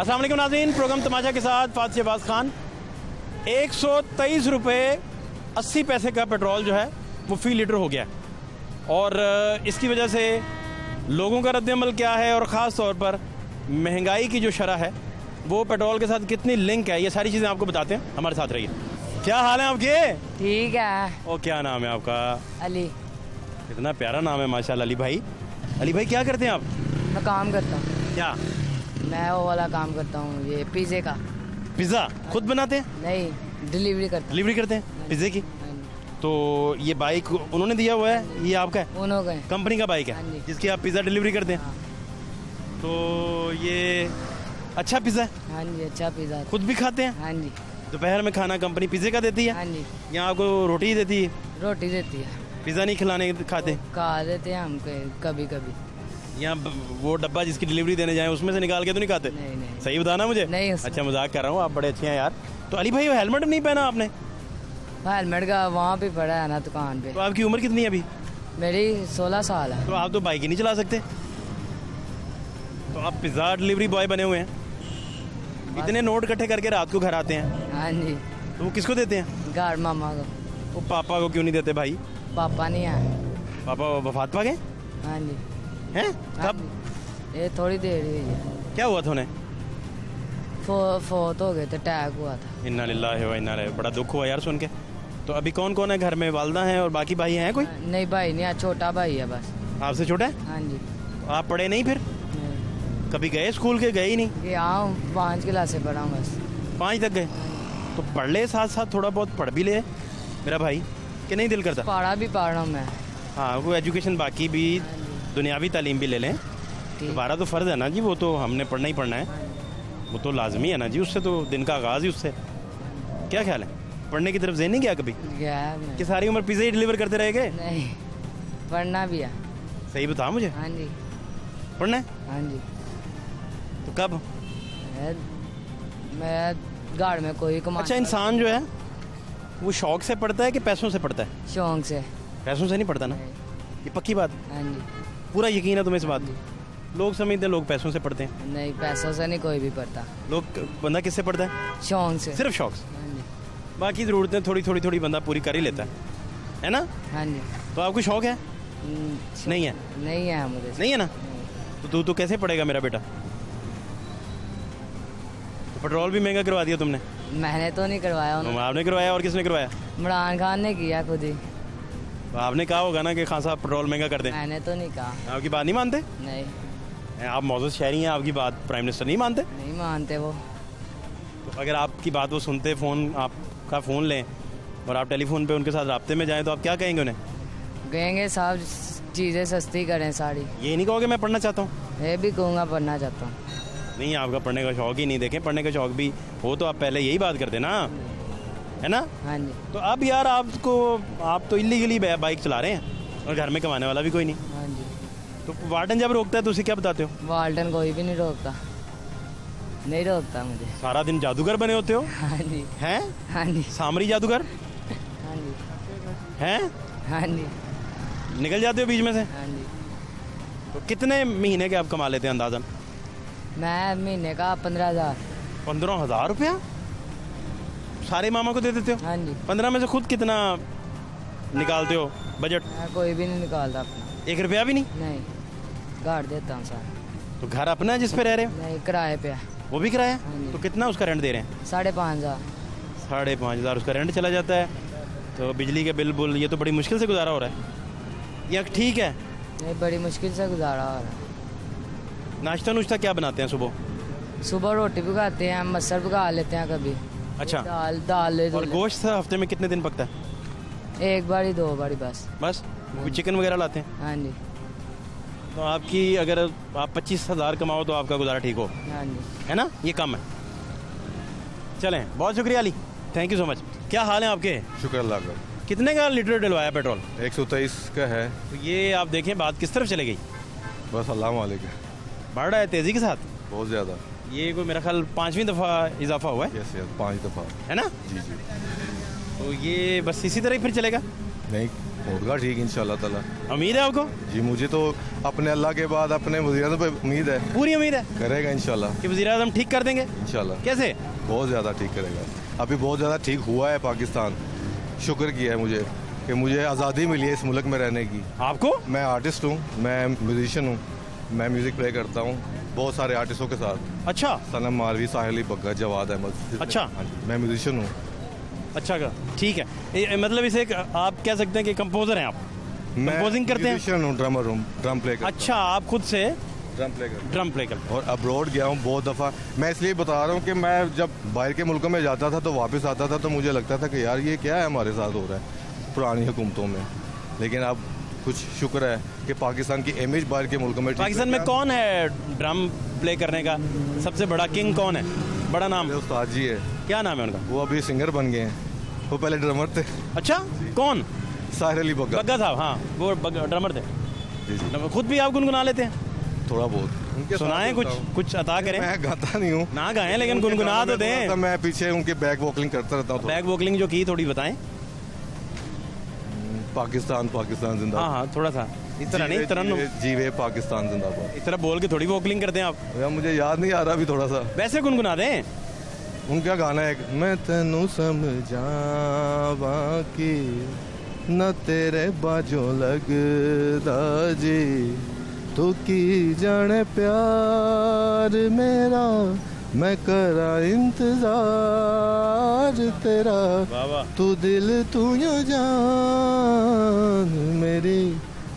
अस्सलाम वालेकुम नाज़रीन, प्रोग्राम तमाशा के साथ फातिह शहबाज खान। 123 रुपये 80 पैसे का पेट्रोल जो है वो फ़ी लीटर हो गया और इसकी वजह से लोगों का रद्द-ए-अमल क्या है और ख़ास तौर पर महंगाई की जो शरह है वो पेट्रोल के साथ कितनी लिंक है, ये सारी चीज़ें आपको बताते हैं। हमारे साथ रहिए। क्या हाल है आपके? ठीक है। और क्या नाम है आपका? अली। कितना प्यारा नाम है माशाल्लाह। अली भाई, अली भाई क्या करते हैं आप? मैं काम करता हूँ। क्या? मैं वो वाला काम करता हूँ, ये पिज़्ज़े का। पिज़्ज़ा खुद बनाते हैं? नहीं, डिलीवरी करता हूँ। डिलीवरी करते हैं पिज़्ज़े की? तो ये बाइक उन्होंने दिया हुआ है, ये आपका है? उन्होंने कंपनी का बाइक है जिसकी आप पिज़्ज़ा डिलीवरी करते हैं? हाँ। तो ये अच्छा पिज़्ज़ा है? हाँ जी, अच्छा पिज़्ज़ा। खुद भी खाते हैं? हाँ जी। दोपहर में खाना कंपनी पिज़्ज़े का देती है? हाँ जी। यहाँ आपको रोटी ही देती है? रोटी देती है। पिज़्ज़ा नहीं खिलाने खाते? खा देते हैं हम कभी कभी। यहाँ वो डब्बा जिसकी डिलीवरी देने जाए उसमें से निकाल के तो नहीं खाते? नहीं नहीं। सही बताना मुझे? नहीं। अच्छा मजाक कर रहा हूँ, आप बड़े अच्छे हैं यार। तो अली भाई हेलमेट नहीं पहना आपने? हेलमेट का वहाँ पे पड़ा है ना दुकान पे। तो आपकी उम्र कितनी है अभी? मेरी 16 साल है। तो आप तो बाइक ही नहीं चला सकते, तो आप पिज़्ज़ा डिलीवरी बॉय बने हुए हैं। इतने नोट इकट्ठे करके रात को घर आते हैं, हाँ जी। तो वो किसको देते हैं? घर मामा को। वो पापा को क्यों नहीं देते भाई? पापा नहीं है। पापा वफात पा गए हाँ जी। हैं? हाँ कब? जी। ये थोड़ी देर हुई है। क्या हुआ था उन्हें? फोत हो गए थे, अटैक हुआ था। इन्ना लिल्लाहि व इन्ना इलैहि। बड़ा दुख हुआ यार सुन के। तो अभी कौन कौन है घर में? वालदा हैं और बाकी भाई हैं कोई? नहीं भाई नहीं है, छोटा भाई है बस। आपसे छोटा है? हाँ जी। तो आप पढ़े नहीं फिर? नहीं। कभी गए स्कूल के? गए ही नहीं? ये हूँ 5 क्लास से पढ़ा हूँ बस। 5 तक गए? तो पढ़ ले, साथ साथ थोड़ा बहुत पढ़ भी ले मेरा भाई, कि नहीं दिल करता? पढ़ा भी पढ़ रहा हूँ मैं। हाँ, वो एजुकेशन बाकी भी दुनियावी तालीम भी ले लें। दोबारा तो फ़र्ज़ है ना जी, वो तो हमने पढ़ना ही पढ़ना है, वो तो लाजमी है ना जी, उससे तो दिन का आगाज़ ही उससे। क्या ख्याल है, पढ़ने की तरफ ज़हन नहीं गया कभी? गया मैं। कि सारी उम्र पिज़्ज़ा ही डिलीवर करते रह गए? नहीं, पढ़ना भी है। सही बता मुझे। हाँ जी। पढ़ना है? हाँ जी। तो कब? मैं घर में कोई कमा। अच्छा, इंसान जो है वो शौक से पढ़ता है कि पैसों से पढ़ता है? शौक से। पैसों से नहीं पढ़ता ना, ये पक्की बात? हाँ जी। पूरा यकीन है तुम्हें इस बात? लोग समझते हैं लोग पैसों से पढ़ते हैं। नहीं, पैसों से नहीं कोई भी पढ़ता। लोग, बंदा किससे पढ़ता है? शौक से। सिर्फ शौक से। हाँ जी। बाकी ज़रूरतें थोड़ी बंदा पूरी कर ही लेता है ना? हाँ जी। तो आपको शौक है? नहीं है? नहीं है मुझे। नहीं है ना? तो तू तो कैसे पढ़ेगा मेरा बेटा? तो पेट्रोल भी महंगा करवा दिया तुमने? मैंने तो नहीं करवाया। आपने करवाया और किसने करवाया? इमरान खान ने किया खुद ही। तो आपने कहा होगा ना कि खान साहब पेट्रोल महंगा कर दें। मैंने तो नहीं कहा। आपकी बात नहीं मानते? नहीं। आप मौजूद शहरी हैं, आपकी बात प्राइम मिनिस्टर नहीं मानते? नहीं मानते वो। तो अगर आपकी बात वो सुनते, फ़ोन आपका फ़ोन लें और आप टेलीफोन पे उनके साथ राब्ते में जाएं, तो आप क्या कहेंगे उन्हें? कहेंगे सब चीज़ें सस्ती करें सारी। ये नहीं कहोगे मैं पढ़ना चाहता हूँ? ये भी कहूँगा पढ़ना चाहता हूँ। नहीं, आपका पढ़ने का शौक ही नहीं। देखें, पढ़ने का शौक भी हो तो आप पहले यही बात करते ना, है ना? हाँ जी। तो अब यार आप तो इलीगली बाइक चला रहे हैं और घर में कमाने वाला भी कोई नहीं। हाँ जी। तो वार्डन जब रोकता है तो उसे क्या बताते हो? वार्डन कोई भी नहीं रोकता। नहीं रोकता मुझे। सारा दिन जादूगर बने होते हो? हाँ जी। हैं? हाँ जी। सामरी जादूगर हाँ जी। हैं? हाँ जी। निकल जाते हो बीच में से? हाँ जी। तो कितने महीने के आप कमा लेते हैं अंदाजन? मैं महीने का 15,000। 15,000 रुपया सारे मामा को दे देते हो? हाँ जी। 15 में से खुद कितना निकालते हो बजट? मैं कोई भी नहीं निकालता अपना। 1 रुपया भी नहीं? नहीं, घर देता हूँ सारा। तो घर अपना है जिस पे रह रहे हो? नहीं, किराए पे है। वो भी किराया? हाँ जी। तो कितना उसका रेंट दे रहे हैं? 5,500। 5,500 उसका रेंट चला जाता है। तो बिजली के बिल बुल, ये तो बड़ी मुश्किल से गुजारा हो रहा है। या ठीक है? नहीं, बड़ी मुश्किल से गुजारा हो रहा है। नाश्ता नुश्ता क्या बनाते हैं सुबह? सुबह रोटी पकाते हैं, मसर पका लेते हैं कभी। अच्छा। दाल और गोश्त हफ्ते में कितने दिन पकता है? 1 बारी 2 बारी बस। बस? चिकन वगैरह लाते हैं? हाँ जी। तो आपकी, अगर आप 25,000 कमाओ तो आपका गुजारा ठीक हो, हाँ जी। है ना? ये कम है। चलें, बहुत शुक्रिया Ali, thank you so much. क्या हाल है आपके? शुक्र अल्लाह का। कितने का लीटर डलवाया पेट्रोल? 123 का है। तो ये आप देखें बात किस तरफ चले गई, बस अल्लाह मालिक है। बढ़ रहा है तेज़ी के साथ। बहुत ज़्यादा। ये कोई मेरा ख्याल 5वीं दफ़ा इजाफा हुआ है, यस 5 दफ़ा। है ना? जी जी। तो ये बस इसी तरह ही फिर चलेगा? नहीं, होगा ठीक इंशाल्लाह ताला। उम्मीद है आपको? जी मुझे तो अपने अल्लाह के बाद अपने वज़ीर-ए-आज़म पे उम्मीद है, पूरी उम्मीद है करेगा इंशाल्लाह। कि वज़ीर आज़म ठीक कर देंगे? इंशाल्लाह कैसे? बहुत ज़्यादा ठीक करेगा। अभी बहुत ज़्यादा ठीक हुआ है पाकिस्तान, शुक्र किया है मुझे कि मुझे आज़ादी मिली है इस मुल्क में रहने की। आपको? मैं आर्टिस्ट हूँ, मैं म्यूजिशियन हूँ, मैं म्यूज़िक प्ले करता हूँ बहुत सारे आर्टिस्टों के साथ। अच्छा सनम मारवी, साहिल बग्गा, जवाद अहमद। अच्छा। हाँ जी, मैं म्यूजिशियन हूँ। अच्छा का ठीक है। मतलब इसे आप कह सकते हैं कि कंपोजर हैं आप, मैं कंपोजिंग करते हैं? म्यूजिशियन हूँ, ड्रमर हूँ, ड्रम प्ले करता अच्छा, आप खुद से हूँ, ड्रम प्ले करता हूँ। ड्रम प्ले करते और अब्रॉड गया हूँ बहुत दफ़ा। मैं इसलिए बता रहा हूँ कि मैं जब बाहर के मुल्कों में जाता था तो वापस आता था तो मुझे लगता था कि यार ये क्या है हमारे साथ हो रहा है पुरानी हुकूमतों में। लेकिन अब कुछ शुक्र है कि पाकिस्तान की इमेज बाहर के मुल्कों में हैं? ठीक पाकिस्तान है। में कौन है ड्रम प्ले करने का सबसे बड़ा किंग कौन है? बड़ा नाम? मेरे उस्ताद जी है, क्या नाम है उनका? वो अभी सिंगर बन गए हैं, वो पहले ड्रमर थे। अच्छा, कौन? साहिल बग्गा। बग्गा साहब, हाँ वो ड्रमर थे। जी जी, खुद भी आप गुनगुना लेते हैं? थोड़ा बहुत उनके साथ सुनाएं कुछ, होता हूँ। कुछ अता करें। मैं गाता नहीं हूँ ना गाएं लेकिन उनके गुनगुना गाने तो में थोड़ा सा दें। मैं पीछे उनके बैक वोकलिंग करता रहता हूँ। बैक वोकलिंग जो की थोड़ी बताएं। पाकिस्तान पाकिस्तान हाँ जिंदाबाद। हाँ, थोड़ा सा इस तरह नहीं, इस तरह जीवे पाकिस्तान जिंदाबाद। इस तरह बोल के थोड़ी वोकलिंग करते हैं आप। यार मुझे याद नहीं आ रहा अभी थोड़ा सा। वैसे गुनगुना दें। उनका गाना है मैं तेनू समझावा कि न तेरे बाजो लगदा जी तू की जाने प्यार मेरा मैं करा इंतजार तेरा वाह वाह, तू दिल तू यो जान मेरी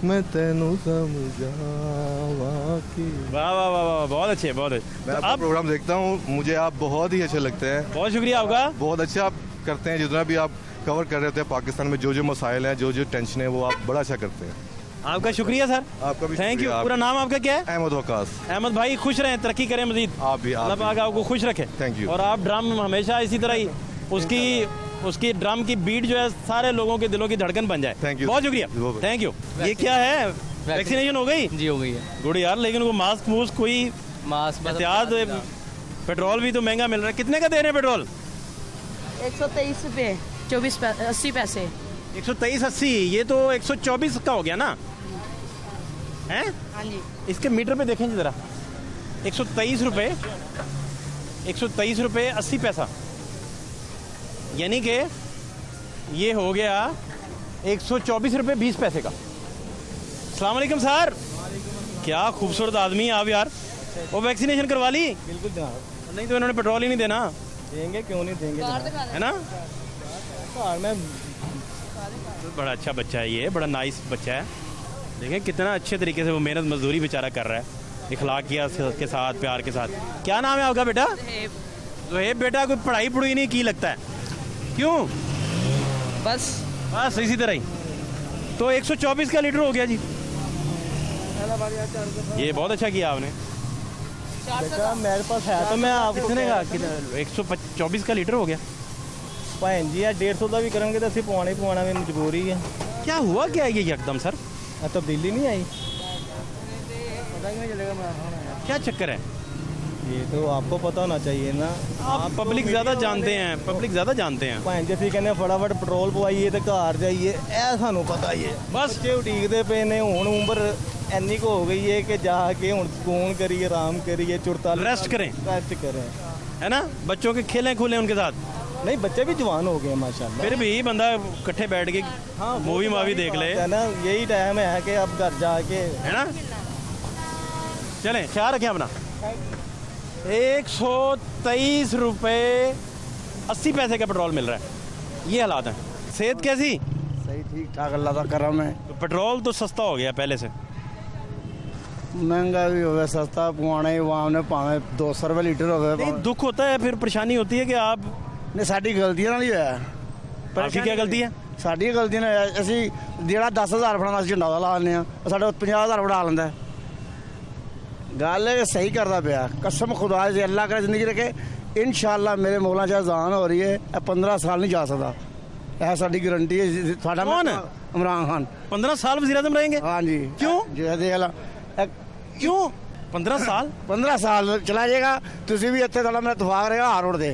मैं तेनू समझावा कि। वाह वाह वाह वाह, बहुत अच्छे, बहुत अच्छे। मैं तो आपका आप, प्रोग्राम देखता हूँ, मुझे आप बहुत ही अच्छे लगते हैं। बहुत शुक्रिया आपका। बहुत अच्छा आप करते हैं, जितना भी आप कवर कर रहे होते हैं पाकिस्तान में जो जो मसाइल हैं, जो जो टेंशन है, वो आप बड़ा अच्छा करते हैं। आपका शुक्रिया सर। आपका भी थैंक यू। शुक्रिया। पूरा नाम आपका क्या है? अहमद वकास। अहमद भाई, खुश रहें, तरक्की करें मजीद। आप भी अल्लाह पाक आपको खुश रखे। Thank you. और आप ड्रम हमेशा इसी तरह ही उसकी ड्रम की बीट जो है सारे लोगों के दिलों की धड़कन बन जाए। Thank you. बहुत शुक्रिया, थैंक यू। ये क्या है? वैक्सीनेशन हो गई? जी हो गई है। गुड यार, लेकिन वो मास्क मूस्क कोई मास्क एहतियात, पेट्रोल भी तो महंगा मिल रहा है। कितने का दे रहे हैं पेट्रोल? 123 रुपये 80 पैसे। 123.80। ये तो 124 का हो गया ना, हैं? हाँ जी। इसके मीटर पे देखें जरा, 123 रुपये 123 रुपये 80 पैसा, यानी कि ये हो गया 124 रुपये 20 पैसे का। अस्सलाम वालेकुम सर। क्या खूबसूरत आदमी आप यार। वो वैक्सीनेशन करवा ली? बिल्कुल जनाब, नहीं तो इन्होंने पेट्रोल ही नहीं देना, देंगे क्यों नहीं देंगे जनाब। है ना? कार में बड़ा अच्छा बच्चा है ये, बड़ा नाइस बच्चा है। देखें कितना अच्छे तरीके से वो मेहनत मजदूरी बेचारा कर रहा है, इखलाकियत के साथ, प्यार के साथ। क्या नाम है आपका बेटा? ज़ुहैब। बेटा कोई पढ़ाई पढ़ाई नहीं की लगता है, क्यों? बस बस इसी तरह ही। तो 124 का लीटर हो गया जी। ये बहुत अच्छा किया आपने। बेटा मेरे पास है तो मैं आपको कितने का? 124 का लीटर हो गया। भैन जी 150 का भी करेंगे तो असं पवाना ही पवाना भी मजबूरी है। क्या हुआ क्या ये एकदम सर? तब्दीली नहीं आई, पता ही नहीं चलेगा। क्या चक्कर है? ये तो आपको पता होना चाहिए ना। आप पब्लिक ज़्यादा जानते हैं, पब्लिक ज़्यादा जानते हैं। भैन जी असीं कहने फटाफट पेट्रोल पवाइए तो घर जाइए, ਇਹ ਸਾਨੂੰ पता ही है। बस ਬੱਚੇ ਉਡੀਕਦੇ ਪਏ ਨੇ, ਹੁਣ ਉਮਰ ਇੰਨੀ ਕੁ ਹੋ ਗਈ ਹੈ ਕਿ ਜਾ ਕੇ ਹੁਣ ਸਕੂਨ ਕਰੀਏ, ਆਰਾਮ ਕਰੀਏ, ਚੁਰਤਾ रेस्ट करें, रेस्ट करें। है ना? बच्चों के खेलें खुलें उनके साथ। नहीं बच्चे भी जवान हो गए हैं माशाल्लाह। फिर भी बंदा इकट्ठे बैठ के मूवी मावी देख ले, है ना, यही टाइम है कि अब घर जाके है ना? चलें, ख्याल रखें अपना। 123 रुपये 80 पैसे का पेट्रोल मिल रहा है। ये हालात हैं। सेहत कैसी? सही ठीक ठाक अल्लाह का करम है। तो पेट्रोल तो सस्ता हो गया पहले से। महंगा भी हो गया, सस्ता पुआना ही वहाँ ने भावें 200 रुपये लीटर हो नहीं, गए। दुख होता है, फिर परेशानी होती है कि आप, नहीं साड़ी गलतियां ਨਾਲ ਹੀ ਹੋਇਆ। आपकी क्या गलती है? ਸਾਡੀ ਗਲਤੀ ਨਾਲ ਹੋਇਆ। ਅਸੀਂ ਜਿਹੜਾ 10,000 ਫੜਾਉਣਾ ਅਸੀਂ ਝੰਡਾ ਦਾ ਲਾ ਲੈਂਦੇ ਆ, ਸਾਡੇ 50,000 ਫੜਾ ਲੈਂਦਾ। ਗੱਲ ਇਹ ਸਹੀ ਕਰਦਾ ਪਿਆ, ਕਸਮ ਖੁਦਾ ਦੀ, ਅੱਲਾਹ ਕਰੇ ਜ਼ਿੰਦਗੀ ਰੱਖੇ। ਇਨਸ਼ਾਅੱਲਾ ਮੇਰੇ ਮੌਲਾ ਚਾਹ ਜ਼ਾਨ ਹੋ ਰਹੀ ਹੈ, ਇਹ 15 ਸਾਲ ਨਹੀਂ ਜਾ ਸਕਦਾ। ਇਹ ਸਾਡੀ ਗਾਰੰਟੀ ਹੈ। ਸਾਡਾ ਕੌਣ? ਇਮਰਾਨ ਖਾਨ। 15 साल वज़ीर आज़म रहेंगे? हाँ जी। क्यों? जो देख ला, क्यों 15 साल? 15 ਸਾਲ ਚਲਾ ਜਾਏਗਾ। ਤੁਸੀਂ ਵੀ ਇੱਥੇ ਤੁਹਾਡਾ ਮੇਰਾ ਇਤਫਾਕ ਰਹੇਗਾ ਹਾਰ ਰੋਡ ਤੇ।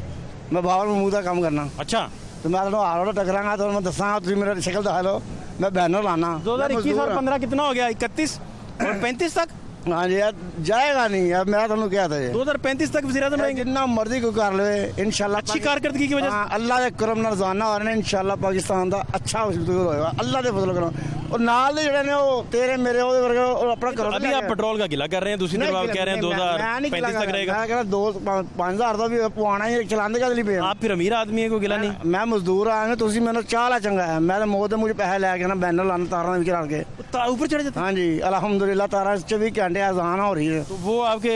ਮੈਂ ਬਾਬਰ ਮਹਿਮੂਦ ਦਾ ਕੰਮ ਕਰਨਾ अच्छा, ਤੇ ਮੈਂ ਤੁਹਾਨੂੰ ਹਾਰ ਰੋਡ ਟਕਰਾਂਗਾ, ਤੁਹਾਨੂੰ ਮੈਂ ਦੱਸਾਂਗਾ, ਤੁਸੀਂ ਮੇਰੀ ਸ਼ਕਲ ਦਿਖਾ ਲਓ। मैं बैनर लाना 2021 और 15 कितना हो गया? 31 और 35 तक? हाँ जी यार, जाएगा नहीं यार, मैं तुम क्या था 2035 तक वज़ीर आज़म रहेंगे। जितना मर्जी को कर ले इंशाल्लाह। अच्छी कारकर्दगी की वजह से। हाँ, अल्लाह के करम नाल जाना और ने इंशाल्लाह पाकिस्तान का अच्छा मजदूर होएगा अल्लाह दे फजल करम। और नाल दे जेड़े ने वो तेरे मेरे ओदे वर्गे और अपना करो। अभी आप पेट्रोल का गिला कर रहे हैं, दूसरी तरफ आप कह रहे हैं 2035 तक रहेगा। मैं कह रहा 2-5,000 का भी पवाना ही चलाने का लिए पे। आप फिर अमीर आदमी है, कोई गिला नहीं। मैं मजदूर आया तुसी मैंने चाला चंगा है, मैं मौत मुझे पैसे लैके ना बैनर लाना तारा विच रल के ऊपर चढ़ जाते। हाँ जी अल्हम्दुलिल्लाह तारा 24 घंटे अजान हो रही है। तो वो आपके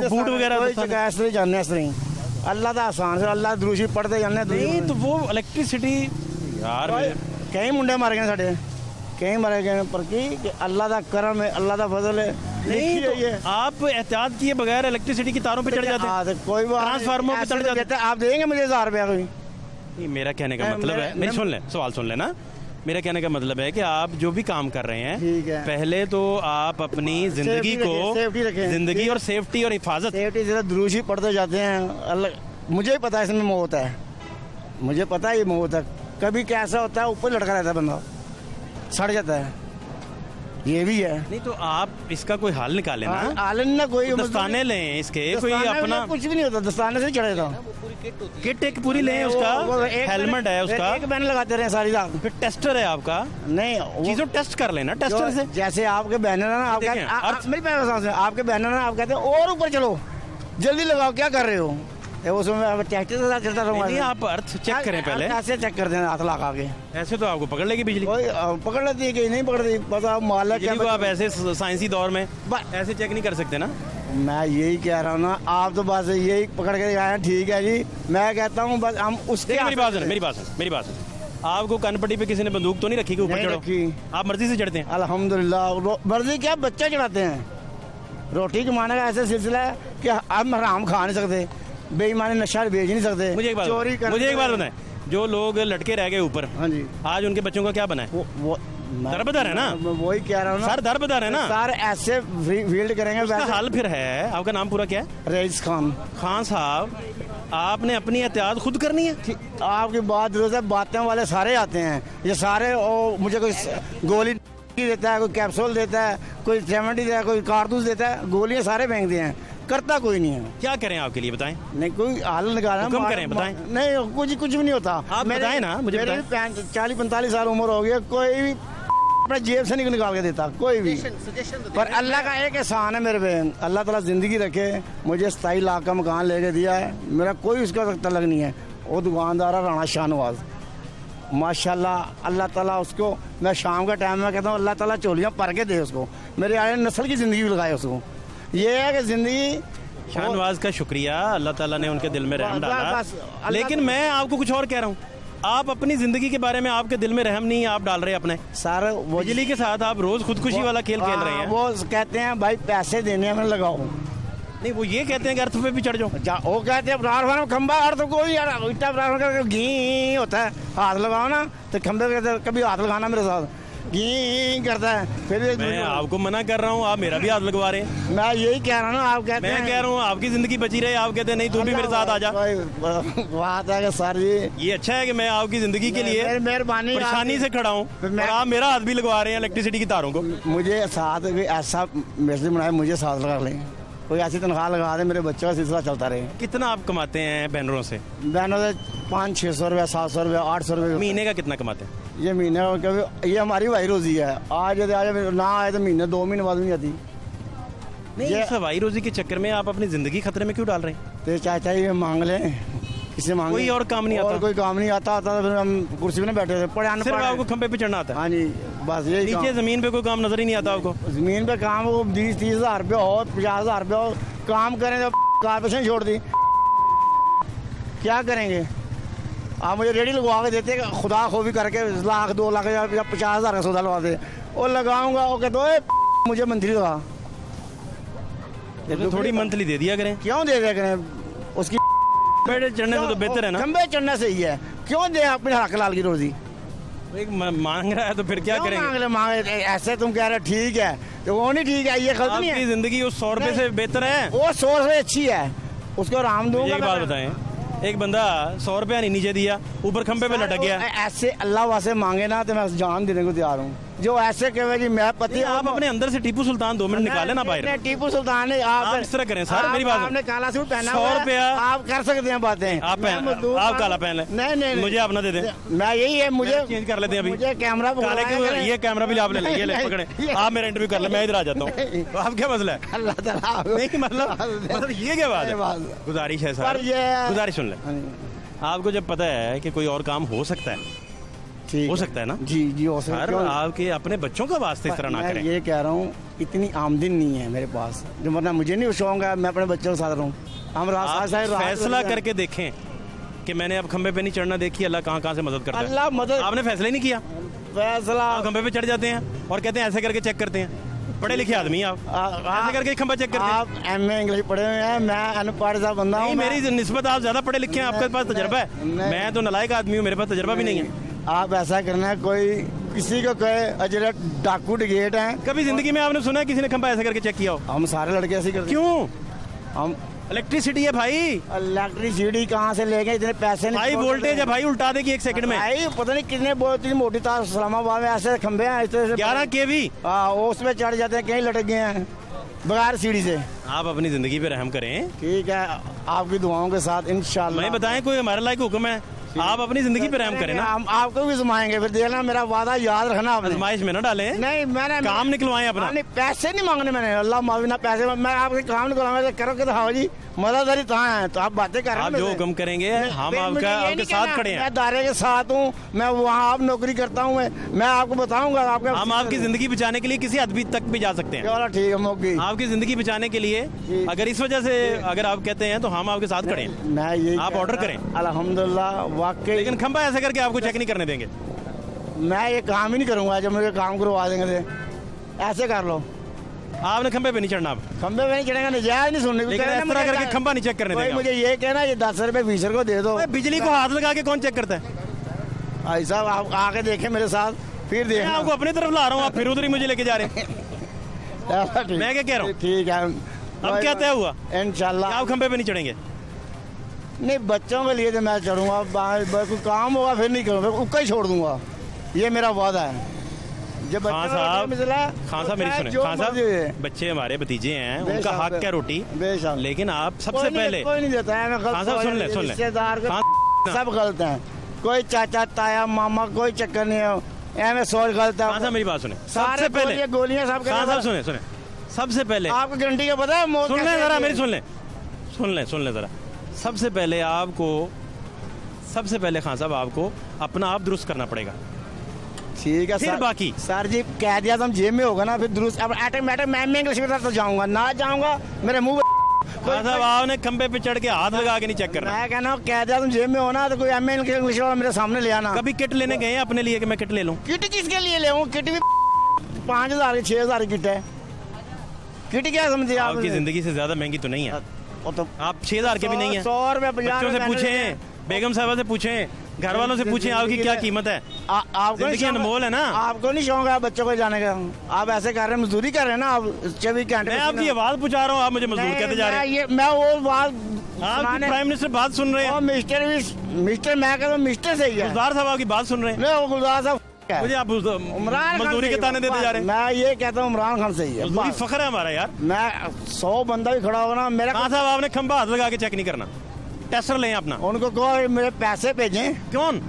बूट वगैरह ऐसे जाने ऐसे नहीं अल्लाह का आसान से अल्लाह द्रूशी पढ़ते जाने। नहीं तो वो इलेक्ट्रिसिटी यार कई मुंडे मर गए साढ़े, कई मरे गए पर कि अल्लाह का करम है, अल्लाह का फजल है। नहीं तो आप एहतियात किए बगैर इलेक्ट्रिसिटी की तारों पे चढ़ जाते हैं, कोई ट्रांसफार्मर पे चढ़ जाते हैं। आप देंगे मुझे 1000 रुपया कोई? नहीं, मेरा कहने का मतलब है, मेरी सुन लें, सवाल सुन लेना। मेरा कहने का मतलब है कि आप जो भी काम कर रहे हैं पहले तो आप अपनी जिंदगी को जिंदगी और सेफ्टी और हिफाजत सेफ्टी से द्रूशी पढ़ते जाते हैं। मुझे पता है इसमें मौत है, मुझे पता है ये मौत है। कभी कैसा होता है ऊपर लटका रहता है बंदा, सड़ जाता है, ये भी है। नहीं तो आप इसका कोई हल निकालें ना। हल ना कोई दस्ताने लें इसके, कोई अपना कुछ भी नहीं होता, दस्ताने से चढ़ेगा। किट एक पूरी लें, उसका हेलमेट है, उसका एक बैन लगाते रहे सारी रात। फिर टेस्टर है आपका, नहीं चीजों टेस्ट कर लेना टेस्टर से। जैसे आपके बैनर है ना, आपके बैनर है, आप कहते हैं और ऊपर चलो जल्दी लगाओ, क्या कर रहे हो? उसमें ट्रैक्टर के साथ चलता रहूंगा। नहीं आप अर्थ चेक करें पहले, ऐसे चेक करते हैं हाथ लगा के। ऐसे तो आपको पकड़ लेगी बिजली, कोई पकड़ लेती है कि नहीं पकड़ती, बस आप मालिक बिजली को आप ऐसे साइंसी दौर में ऐसे चेक नहीं कर सकते ना। मैं यही कह रहा हूँ ना, आप तो बस यही पकड़ के आए हैं, ठीक है जी। मैं कहता हूँ बस हम उसके मेरी बात सुन। आपको कनपट्टी पे किसी ने बंदूक तो नहीं रखी कि ऊपर चढ़ो? आप मर्जी से चढ़ते हैं? अल्हम्दुलिल्लाह मर्जी क्या, बच्चे चढ़ाते हैं। रोटी कमाने का ऐसा सिलसिला है कि हम हराम खा नहीं सकते, बेईमानी नशा बेच नहीं सकते। मुझे एक बात बताएं, जो लोग लटके रह गए ऊपर, हाँ जी, आज उनके बच्चों का क्या बना है? वो दरबदर है ना, वही कह रहा हूँ ना सर, दरबदर है ना सर। ऐसे फील्ड करेंगे उसका हल फिर है। आपका नाम पूरा क्या है? रईस खान साहब, आपने अपनी एहतियात खुद करनी है। आपकी बात है, बातें वाले सारे आते हैं, ये सारे मुझे कोई गोली देता है, कोई कैप्सूल देता है, कोई 70 देता है, कोई कारतूस देता है, गोलियां सारे फेंकते हैं, करता कोई नहीं है। क्या करें आपके लिए बताएं? नहीं कोई हल निकालना, कम करें, बताएं। नहीं कुछ भी नहीं होता। आप बताएं ना मुझे। 40-45 साल उम्र हो गई, कोई भी अपने जेब से नहीं निकाल के देता कोई भी। पर अल्लाह का एक एहसान है मेरे पे, अल्लाह ताला जिंदगी रखे। मुझे 27 लाख का मकान लेके दिया है, मेरा कोई उसका तलक नहीं है। वो दुकानदार है राणा शाहनवाज, माशाल्लाह अल्लाह ताला उसको, मैं शाम का टाइम में कहता हूँ अल्लाह ताला चोलियाँ भर के दे उसको, मेरे आने नस्ल की ज़िंदगी भी लगाए उसको। ये है कि ज़िंदगी शाहनवाज का शुक्रिया, अल्लाह ताला ने उनके दिल में रहम डाला। लेकिन मैं आपको कुछ और कह रहा हूँ, आप अपनी जिंदगी के बारे में आपके दिल में रहम नहीं आप डाल रहे अपने सर। बिजली के साथ आप रोज खुदकुशी वाला खेल खेल रहे हैं। वो कहते हैं भाई पैसे देने में लगाओ, नहीं वो ये कहते हैं कि अर्थ पे भी चढ़ जाओ। वो कहते हैं ट्रांसफार्मर खंबा अर्थ कोई इतना ट्रांसफार्मर घी होता है, हाथ लगाओ ना तो खंबे कहते हैं कभी हाथ लगाना मेरे साथ, घी करता है। फिर मैं आपको मना कर रहा हूँ, आप मेरा भी हाथ लगवा रहे हैं। मैं यही कह रहा हूँ ना, आप कहते हैं, मैं कह रहा हूँ आपकी जिंदगी बची रहे, आप कहते हैं नहीं तू भी मेरे साथ आ जा। बात है कि सर जी ये अच्छा है कि मैं आपकी जिंदगी के लिए मेहरबानी परेशानी से खड़ा हूँ और आप मेरा हाथ भी लगवा रहे हैं इलेक्ट्रिसिटी की तारों को। मुझे साथ ऐसा मैसेज बनाए, मुझे साथ लगा लें, कोई ऐसी तनख्वाह लगा दे, मेरे बच्चों का सिलसिला चलता रहे। कितना आप कमाते हैं बैनरों से? बैनरों से 500-600 रुपया, 700 रुपया, 800 रुपये। महीने का कितना कमाते हैं? ये महीने कभी, ये हमारी भाई रोजी है, आज ना आए तो महीने 2 महीने बाद नहीं आती। नहीं सवाई रोजी के चक्कर में आप अपनी जिंदगी खतरे में क्यों डाल रहे हैं? तो चाचा ये मांग लें, किसी मांग, कोई और काम नहीं आता? कोई काम नहीं आता तो फिर हम कुर्सी में बैठे थे पढ़े, सिर्फ आपको खंबे पे चढ़ना आता है? हाँ जी बस यही। नीचे जमीन पे कोई काम नजर ही नहीं आता आपको? जमीन पे काम वो 20-30 हज़ार रुपया हो, 50 हज़ार रुपया हो, काम करें तो कारपोरेशन छोड़ दी, क्या करेंगे? आप मुझे रेडी लगवा के देते, खुदा खो भी करके 1 लाख 2 लाख या 50 हज़ार का सौदा लगवा दे, वो लगाऊंगा, वो कहते मुझे मंथली लगा, तो थोड़ी मंथली दे दिया करें। क्यों दे दिया करें? उसकी चढ़ने से तो बेहतर है ना, खंबे चढ़ना सही है, क्यों दे अपने हक लाल की रोजी? एक मांग रहा है तो फिर क्या करेंगे? मांग ऐसे तुम कह रहे ठीक है तो वो नहीं ठीक है, ये गलत नहीं है। जिंदगी उस 100 रुपए से बेहतर है, वो 100 से अच्छी है, उसको आराम दूंगा। एक बात बताएं, एक बंदा 100 रुपया नहीं नीचे दिया, ऊपर खंबे पे लटक गया। ऐसे अल्लाह वासे मांगे ना तो मैं जान देने को तैयार हूँ। जो ऐसे कहे कि मैं पति, आप अपने अंदर से टीपू सुल्तान 2 मिनट निकाले ना बाहर। टीपू सुल्तान ने आप इस तरह करें सर, मेरी बात आपने काला सूट पहना 100 रुपया आप कर सकते हैं बातें। आप काला पहन लें। नहीं मुझे अपना दे दें, मैं यही है, मुझे चेंज कर लेते हैं अभी। मुझे कैमरा काले के ये कैमरा भी आप ले लेंगे, ले पकड़े, आप मेरा इंटरव्यू कर ले, मैं इधर आ जाता हूँ। तो आप क्या मसला है? अल्लाह ताला नहीं मतलब ये क्या बात है? गुजारिश है सर, गुजारिश सुन ले। आपको जब पता है कि कोई और काम हो सकता है, हो सकता है ना? जी जी हो सकता है। सर आपके अपने बच्चों का वास्ते इस तरह ना मैं करें। ये कह रहा हूँ इतनी आमदनी नहीं है मेरे पास, जो वरना मुझे नहीं शौक है मैं अपने बच्चों के साथ रहूँ। हम आप फैसला करके देखें कि मैंने अब खंबे पे नहीं चढ़ना, देखिए अल्लाह कहाँ कहाँ से मदद करता है। अल्लाह मदद, आपने फैसला ही नहीं किया, फैसला आप खंबे पे चढ़ जाते हैं और कहते हैं ऐसे करके चेक करते हैं। पढ़े लिखे आदमी आप ऐसे करके खंबा चेक करते हैं। आप MA इंग्लिश पढ़े हुए हैं, मैं अनपढ़ सा बंदा हूँ। नहीं, मेरी निस्बत आप ज्यादा पढ़े लिखे हैं, आपके पास तजर्बा है। मैं तो नालायक आदमी हूँ, मेरे पास तजर्बा भी नहीं है। आप ऐसा करना है, कोई किसी को कहे अजरे डाकू डिगेट हैं। कभी जिंदगी में आपने सुना है किसी ने खंबा ऐसे करके चेक किया हो? हम सारे लड़के ऐसे करते हैं। क्यों? हम इलेक्ट्रिसिटी है भाई, इलेक्ट्रिसिटी कहाँ से लेंगे, इतने पैसे नहीं। हाई वोल्टेज है भाई, उल्टा देगी 1 सेकंड में। भाई पता नहीं कितने बहुत मोटी तार इस्लामाबाद में ऐसे खंबे हैं, ऐसे 11 kV। हाँ उसमें चढ़ जाते हैं, कहीं लटक गए हैं बगैर सीढ़ी से। आप अपनी जिंदगी पे रहम करें। ठीक है, आपकी दुआओं के साथ इंशाल्लाह। मैं बताएं कोई हमारे लायक हुक्म है, आप अपनी जिंदगी पे रहम करें ना। हम आपको भी आजमाएंगे, फिर देखना मेरा वादा याद रखना आपने। आजमाइश में ना डालें। नहीं मैंने काम निकलवाएं अपना। नहीं पैसे नहीं मांगने मैंने, अल्लाह माफी ना पैसे, मैं आपके काम निकलवाऊंगा। करो कि हाँ जी मददगारी कहाँ है, तो आप बातें कर रहे हैं। आप जो हुक्म करेंगे हम आपके साथ खड़े हैं। मैं दायरे के साथ हूँ, मैं वहाँ आप नौकरी करता हूँ, मैं आपको बताऊंगा। हम आपकी जिंदगी बचाने के लिए किसी हद तक भी जा सकते हैं। चलो ठीक है, मौकी आपकी जिंदगी बचाने के लिए अगर इस वजह से अगर आप कहते हैं तो हम आपके साथ खड़े हैं। मैं ये आप ऑर्डर करें अल्हम्दुलिल्लाह वाकई। लेकिन खंबा ऐसे करके आपको चेक नहीं करने देंगे। मैं ये काम ही नहीं करूंगा, जब मुझे काम करवा देंगे तो ऐसे कर लो। आपने खंबे पे नहीं चढ़ना, आप खंबे पे नहीं चढ़ेगा, नजायज नहीं सुनने। लेकिन इस तरह करके खंबा नहीं चेक करने देंगे। मुझे ये कहना ये 10 रुपए फीसर को दे दो। बिजली को हाथ लगा के कौन चेक करता है? भाई साहब आप आके देखें मेरे साथ, फिर मैं देखना। आपको अपनी तरफ ला रहा हूँ, आप फिर उधर ही मुझे लेके जा रहे हैं। मैं क्या कह रहा हूँ? ठीक है, अब क्या तय हुआ? इंशाल्लाह आप खंबे पे नहीं चढ़ेंगे? नहीं बच्चों के लिए तो मैं चढ़ूंगा, कोई काम होगा फिर नहीं करूँगा, उक्का ही छोड़ दूंगा, ये मेरा वादा है। जब खान साहब मेरी सुने, खान साहब साहब बच्चे हमारे भतीजे हैं, उनका बेशक, हक है रोटी। बेशक। लेकिन आप सबसे पहले कोई नहीं देता है, खान साहब सुन ले रिश्तेदार सब गलत हैं, कोई चाचा ताया मामा कोई चक्कर नहीं है, ऐਵੇਂ सोच गलत है। खान साहब मेरी बात सुने, सारे सबसे पहले गोलियां सब खान साहब सुने सुने, सबसे पहले आपको गारंटी का पता है मौत सुन ले कैसे जरा, आती है? मेरी सुन ले जरा। सबसे पहले खान साहब आपको अपना आप दुरुस्त करना पड़ेगा। ठीक है फिर सर, बाकी सर जी कह दिया तुम जेब में होगा ना, फिर दुरुस्त अब ऑटोमेटिक मैं इंग्लिश में तो जाऊंगा ना जाऊंगा मेरे मुंह खान साहब आपने खंबे पे चढ़ के हाथ लगा के नहीं चेक करना। मैं कहना कह दिया तुम जेब में हो ना तो कोई MA इंग्लिश वाला मेरे सामने ले आना। कभी किट लेने गए हैं अपने लिए कि मैं किट ले लूं? किट किसके लिए ले किट भी 5000 की 6000 की किट है, किट क्या समझे आप? आपकी जिंदगी से ज्यादा महंगी तो नहीं है, वो तो आप 6000 के भी नहीं है। 100 रुपए 50 बच्चों से पूछें, बेगम साहबा से पूछें, घर वालों से पूछें आपकी क्या कीमत है। आपको जिंदगी अनमोल है ना। आपको नहीं शौक है बच्चों को जाने का, आप ऐसे कर रहे हैं, मजदूरी कर रहे हैं ना आप 24 घंटे। मैं आपकी आवाज पूछा रहा हूँ, आप मुझे मजदूर कहते जा रहे हैं। मैं वो बात आप प्राइम मिनिस्टर बात सुन रहे हैं, मिस्टर मैं कहता हूँ मिस्टर सही है, गुलजार साहब आपकी बात सुन रहे हैं, नहीं वो गुलजार साहब मुझे आप मजदूरी के ताने देते जा रहे हैं। मैं ये कहता हूँ इमरान खान सही है, मजदूरी फख्र है हमारा यार। मैं 100 बंदा भी खड़ा होगा ना मेरा। खान साहब आपने खंबा हाथ लगा के चेक नहीं करना, टेस्टर लें अपना। उनको कहो मेरे पैसे भेजें। कौन?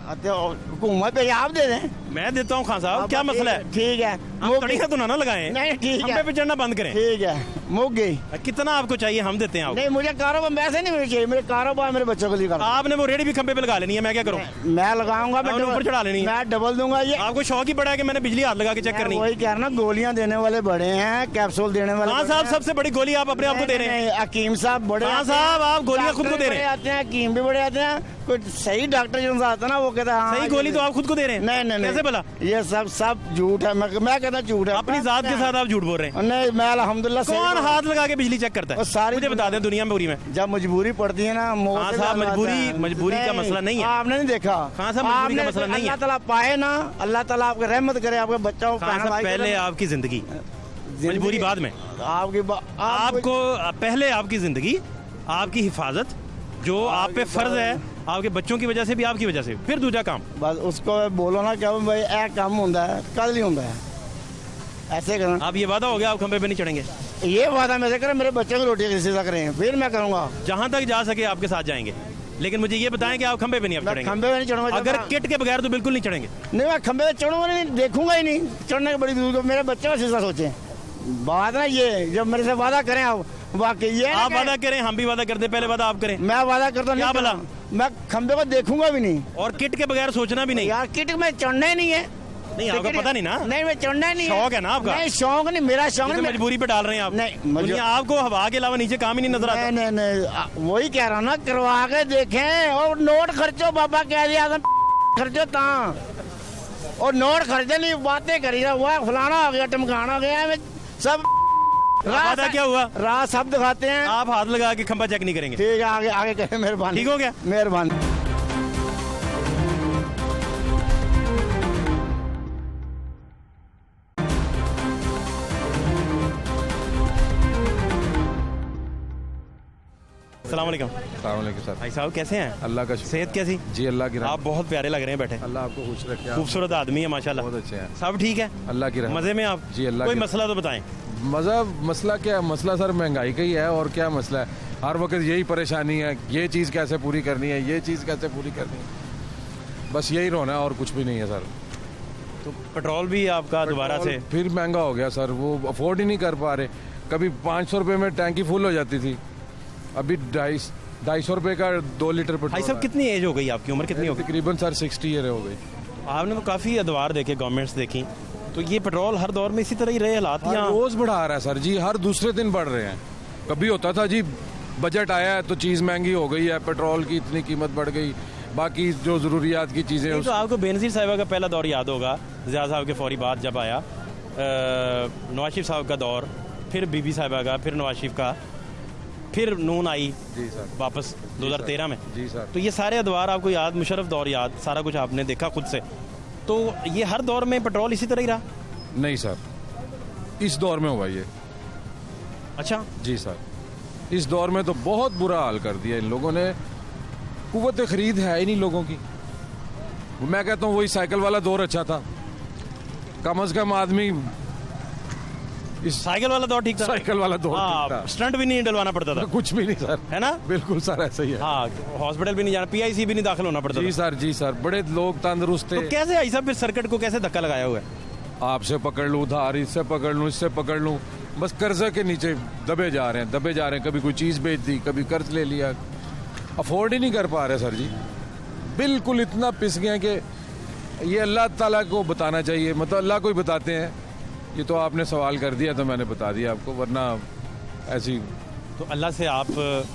हुकूमत पे आप दे दें। मैं देता हूँ खान साहब, क्या मसला है? ठीक है, आप कड़ियाँ तो ना लगाएं, नहीं ठीक खंबे है, पे चढ़ना बंद करें। ठीक है, मुक गई। कितना आपको चाहिए हम देते हैं आपको। नहीं मुझे कारोबार वैसे नहीं मुझे चाहिए, मेरे कारोबार मेरे बच्चों के लिए करना। आपने वो रेडी भी खंबे पे लगा लेनी है, मैं क्या करूँ? मैं लगाऊंगा, आपने ऊपर चढ़ा लेनी है। मैं डबल दूंगा। ये आपको शौक ही बड़ा है कि मैंने बिजली हाथ लगा के चेक करनी है। वही कह रहा ना, गोलियां देने वाले बड़े हैं, कैप्सूल देने वाले खान साहब सबसे बड़ी गोली आप अपने आप को दे रहे हैं। हकीम साहब बड़े खान साहब आप गोलियां खुद को दे रहे हैं। आते हैं, हकीम भी बड़े आते हैं, कोई सही डॉक्टर जो आता है ना वो कहता है हाँ, सही गोली तो आप खुद को दे रहे हैं। नहीं कैसे भला? ये सब झूठ है, मैं कहता झूठ है। अपनी जात के साथ आप झूठ बोल रहे हैं। नहीं मैं अल्हम्दुलिल्लाह कौन हाथ लगा के बिजली चेक करता है? सारी मुझे बता दें दुनिया में पूरी में। जब मजबूरी पड़ती है ना खान साहब मजबूरी का मसला नहीं है। आपने नहीं देखा खान साहब मजबूरी का मसला नहीं है। अल्लाह ताला पाए ना, अल्लाह ताला आपकी रहमत करे, आपके बच्चों को पहले आपकी जिंदगी, मजबूरी बाद में। आपको पहले आपकी जिंदगी, आपकी हिफाजत जो आप पे फ़र्ज़ है, आपके बच्चों की वजह से भी, आपकी वजह से। फिर दूसरा काम, बस उसको बोलो ना क्या भाई ए काम होता है, कल नहीं होता है, ऐसे करना। आप ये वादा हो गया आप खंबे पे नहीं चढ़ेंगे? ये वादा मैं से करें, मेरे बच्चों की रोटी किसी से करें, फिर मैं करूँगा। जहाँ तक जा सके आपके साथ जाएंगे, लेकिन मुझे ये बताएं कि आप खंबे पे नहीं अब मैं चढ़ेंगे? खंबे पे नहीं चढ़ूंगा। अगर किट के बगैर तो बिल्कुल नहीं चढ़ेंगे। नहीं, मैं खंबे पे चढ़ूंगा नहीं, देखूंगा ही नहीं, चढ़ने की बड़ी दूर को मेरे बच्चे का शीशा सोचें। बात ना ये, जब मेरे से वादा करें आप, वाकई ये आप वादा करें, हम भी वादा करते, पहले वादा आप करें। मैं वादा करता हूं, क्या नहीं भला? करूंगा। मैं खंबे को देखूंगा भी नहीं, और किट के बगैर सोचना भी नहीं। यार किट में चढ़ना ही नहीं है। नहीं, आपको पता नहीं ना? नहीं, मैं चढ़ना ही नहीं शौक है ना आपका? नहीं, शौक नहीं, मेरा शौक ये तो नहीं। मजबूरी पे डाल रहे हैं आप। नहीं, दुनिया आपको हवा के अलावा नीचे काम ही नहीं नजर आता। नहीं नहीं नहीं, वही कह रहा हूँ ना, करवा के देखें। और नोट खर्चो, बाबा कह दिया खर्चो ता, और नोट खर्चे नहीं, बातें करी ना, हुआ फलाना हो गया, टमकाना हो गया, सब वादा क्या हुआ? रात सब दिखाते हैं। आप हाथ लगा के खंबा चेक नहीं करेंगे? ठीक है, आगे आगे करें, मेहरबानी। ठीक हो गया, मेहरबानी। अस्सलाम वालेकुम। अस्सलाम वालेकुम सर। भाई साहब कैसे हैं? अल्लाह का शुक्र। सेहत कैसी? जी अल्लाह की रहमत। आप बहुत प्यारे लग रहे हैं बैठे। अल्लाह आपको खुश रखे। आप खूबसूरत आदमी है माशाल्लाह। बहुत अच्छे हैं। सब ठीक है? अल्लाह की रहमत। मजे में आप? जी अल्लाह कोई की मसला तो बताएं। मसला क्या? मसला सर महंगाई का ही है, और क्या मसला है? हर वक्त यही परेशानी है, ये चीज़ कैसे पूरी करनी है, ये चीज़ कैसे पूरी करनी है, बस यही रोना है और कुछ भी नहीं है सर। तो पेट्रोल भी आपका दोबारा से फिर महंगा हो गया सर, वो अफोर्ड ही नहीं कर पा रहे। कभी 500 रुपये में टैंकी फुल हो जाती थी, अभी 250 रुपये का 2 लीटर पेट्रोल। भाई साहब कितनी एज हो गई? आपकी उम्र कितनी हो गई? तकरीबन सर 60 ईयर हो गई। आपने तो काफ़ी अदवार देखे, गवर्नमेंट्स देखी, तो ये पेट्रोल हर दौर में इसी तरह ही रहे हालात? यहाँ रोज बढ़ा रहा है सर जी, हर दूसरे दिन बढ़ रहे हैं। कभी होता था जी बजट आया है तो चीज़ महंगी हो गई है, पेट्रोल की इतनी कीमत बढ़ गई, बाकी जो ज़रूरियात की चीज़ें। तो आपको बेनज़ीर साहिबा का पहला दौर याद होगा, ज़िया साहब के फौरी बाद जब आया, नवाज शरीफ साहब का दौर, फिर बीबी साहिबा का, फिर नवाज शरीफ का, फिर नून आई जी सर वापस 2013 में। जी सर। तो ये सारे अदवार आपको याद, मुशर्रफ दौर याद, सारा कुछ आपने देखा खुद से, तो ये हर दौर में पेट्रोल इसी तरह ही रहा? नहीं सर, इस दौर में हुआ ये। अच्छा जी सर, इस दौर में तो बहुत बुरा हाल कर दिया इन लोगों ने, कुव्वत खरीद है ही नहीं लोगों की। मैं कहता हूँ वही साइकिल वाला दौर अच्छा था, कम से कम आदमी इस साइकिल वाला दौर ठीक था? साइकिल वाला दौर ठीक था। स्टंट भी नहीं डलवाना पड़ता था? कुछ भी नहीं सर, है ना? बिल्कुल सर ऐसा ही है। हाँ, हॉस्पिटल भी नहीं जाना, PIC भी नहीं दाखिल होना पड़ता जी था? सर, जी सर, बड़े लोग तंदुरुस्त थे। तो कैसे आई साहब फिर सर्किट को कैसे धक्का लगाया हुआ है? आपसे पकड़ लूँ उधार, इससे पकड़ लूँ, इससे पकड़ लूँ, बस कर्जा के नीचे दबे जा रहे हैं। कभी कोई चीज़ बेच दी, कभी कर्ज ले लिया, अफोर्ड ही नहीं कर पा रहे सर जी। बिल्कुल इतना पिस गए कि ये अल्लाह ताला को बताना चाहिए, मतलब अल्लाह को ही बताते हैं। ये तो आपने सवाल कर दिया तो मैंने बता दिया आपको, वरना ऐसी तो अल्लाह से आप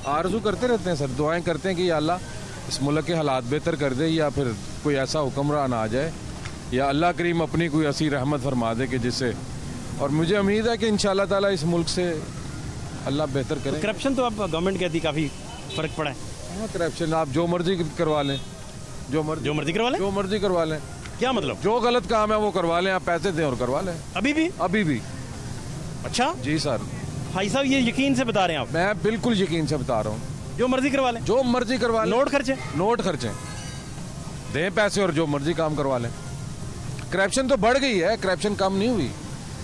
आरजू करते रहते हैं सर, दुआएं करते हैं कि या अल्लाह इस मुल्क के हालात बेहतर कर दे, या फिर कोई ऐसा हुक्मरान आ जाए, या अल्लाह करीम अपनी कोई ऐसी रहमत फरमा दे कि जिससे, और मुझे उम्मीद है कि इंशाअल्लाह ताला इस मुल्क से अल्लाह बेहतर करे। करप्शन तो आप गवर्नमेंट कहती काफ़ी फ़र्क पड़ा है। हाँ, करप्शन आप जो मर्जी करवा लें, जो मर्जी करवा लें? जो मर्जी करवा लें। क्या मतलब? जो गलत काम है वो करवा लें, आप पैसे दें और करवा लें। अभी भी? अभी भी। अच्छा जी सर, भाई साहब ये यकीन से बता रहे हैं आप? मैं बिल्कुल यकीन से बता रहा हूँ, जो मर्जी करवा लें? जो मर्जी करवा लें। नोट खर्चे? नोट खर्चे दें पैसे और जो मर्जी काम करवा लें। करप्शन तो बढ़ गई है, करप्शन कम नहीं हुई,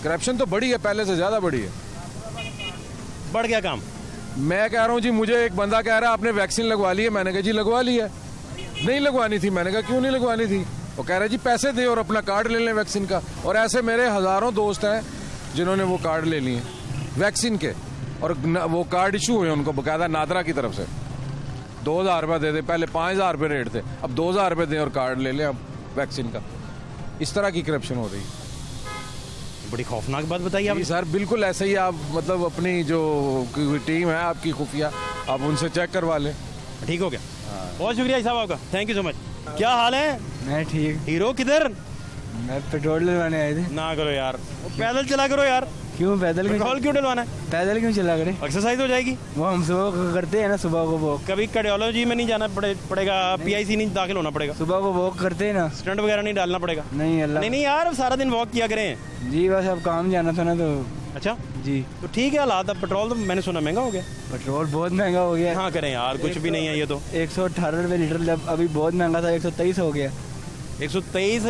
करप्शन तो बढ़ी है, पहले से ज्यादा बढ़ी है। बढ़ गया काम? मैं कह रहा हूँ जी, मुझे एक बंदा कह रहा है आपने वैक्सीन लगवा ली है, मैंने कहा जी लगवा ली है। नहीं लगवानी थी, मैंने कहा क्यों नहीं लगवानी थी? वो कह रहा है जी पैसे दे और अपना कार्ड ले लें वैक्सीन का। और ऐसे मेरे हज़ारों दोस्त हैं जिन्होंने वो कार्ड ले लिए वैक्सीन के, और वो कार्ड इशू हुए उनको बाकायदा नादरा की तरफ से। 2000 रुपये दे दे, पहले 5000 रुपये रेट थे, अब 2000 रुपये दें और कार्ड ले लें अब वैक्सीन का। इस तरह की करप्शन हो रही है। बड़ी खौफनाक बात बताइए आप। सर बिल्कुल ऐसा ही, आप मतलब अपनी जो टीम है आपकी खुफिया, आप उनसे चेक करवा लें। ठीक हो गया? बहुत शुक्रिया साहब आपका, थैंक यू सो मच। क्या हाल है? मैं ठीक। हीरो किधर? मैं पेट्रोल डलवाने आए थे। ना करो यार, पैदल चला करो यार। क्यों पैदल? पेट्रोल क्यों डलवाना है? पैदल क्यों चला करे? एक्सरसाइज हो जाएगी। वो हम सुबह करते हैं ना, सुबह को वॉक। कभी कार्डियोलॉजी में नहीं जाना पड़ेगा, PIC नहीं दाखिल होना पड़ेगा, सुबह को वॉक करते हैं ना, स्टंट वगैरह नहीं डालना पड़ेगा। नहीं अल्लाह नहीं यार, सारा दिन वॉक किया करें। जी बस अब काम जाना था ना तो। अच्छा जी। तो ठीक है हालात, अब पेट्रोल तो मैंने सुना महंगा हो गया। पेट्रोल बहुत महंगा हो गया। हाँ करें यार, कुछ भी नहीं है ये तो। 118 रुपये लीटर, अभी बहुत महंगा था, 123 हो गया। 123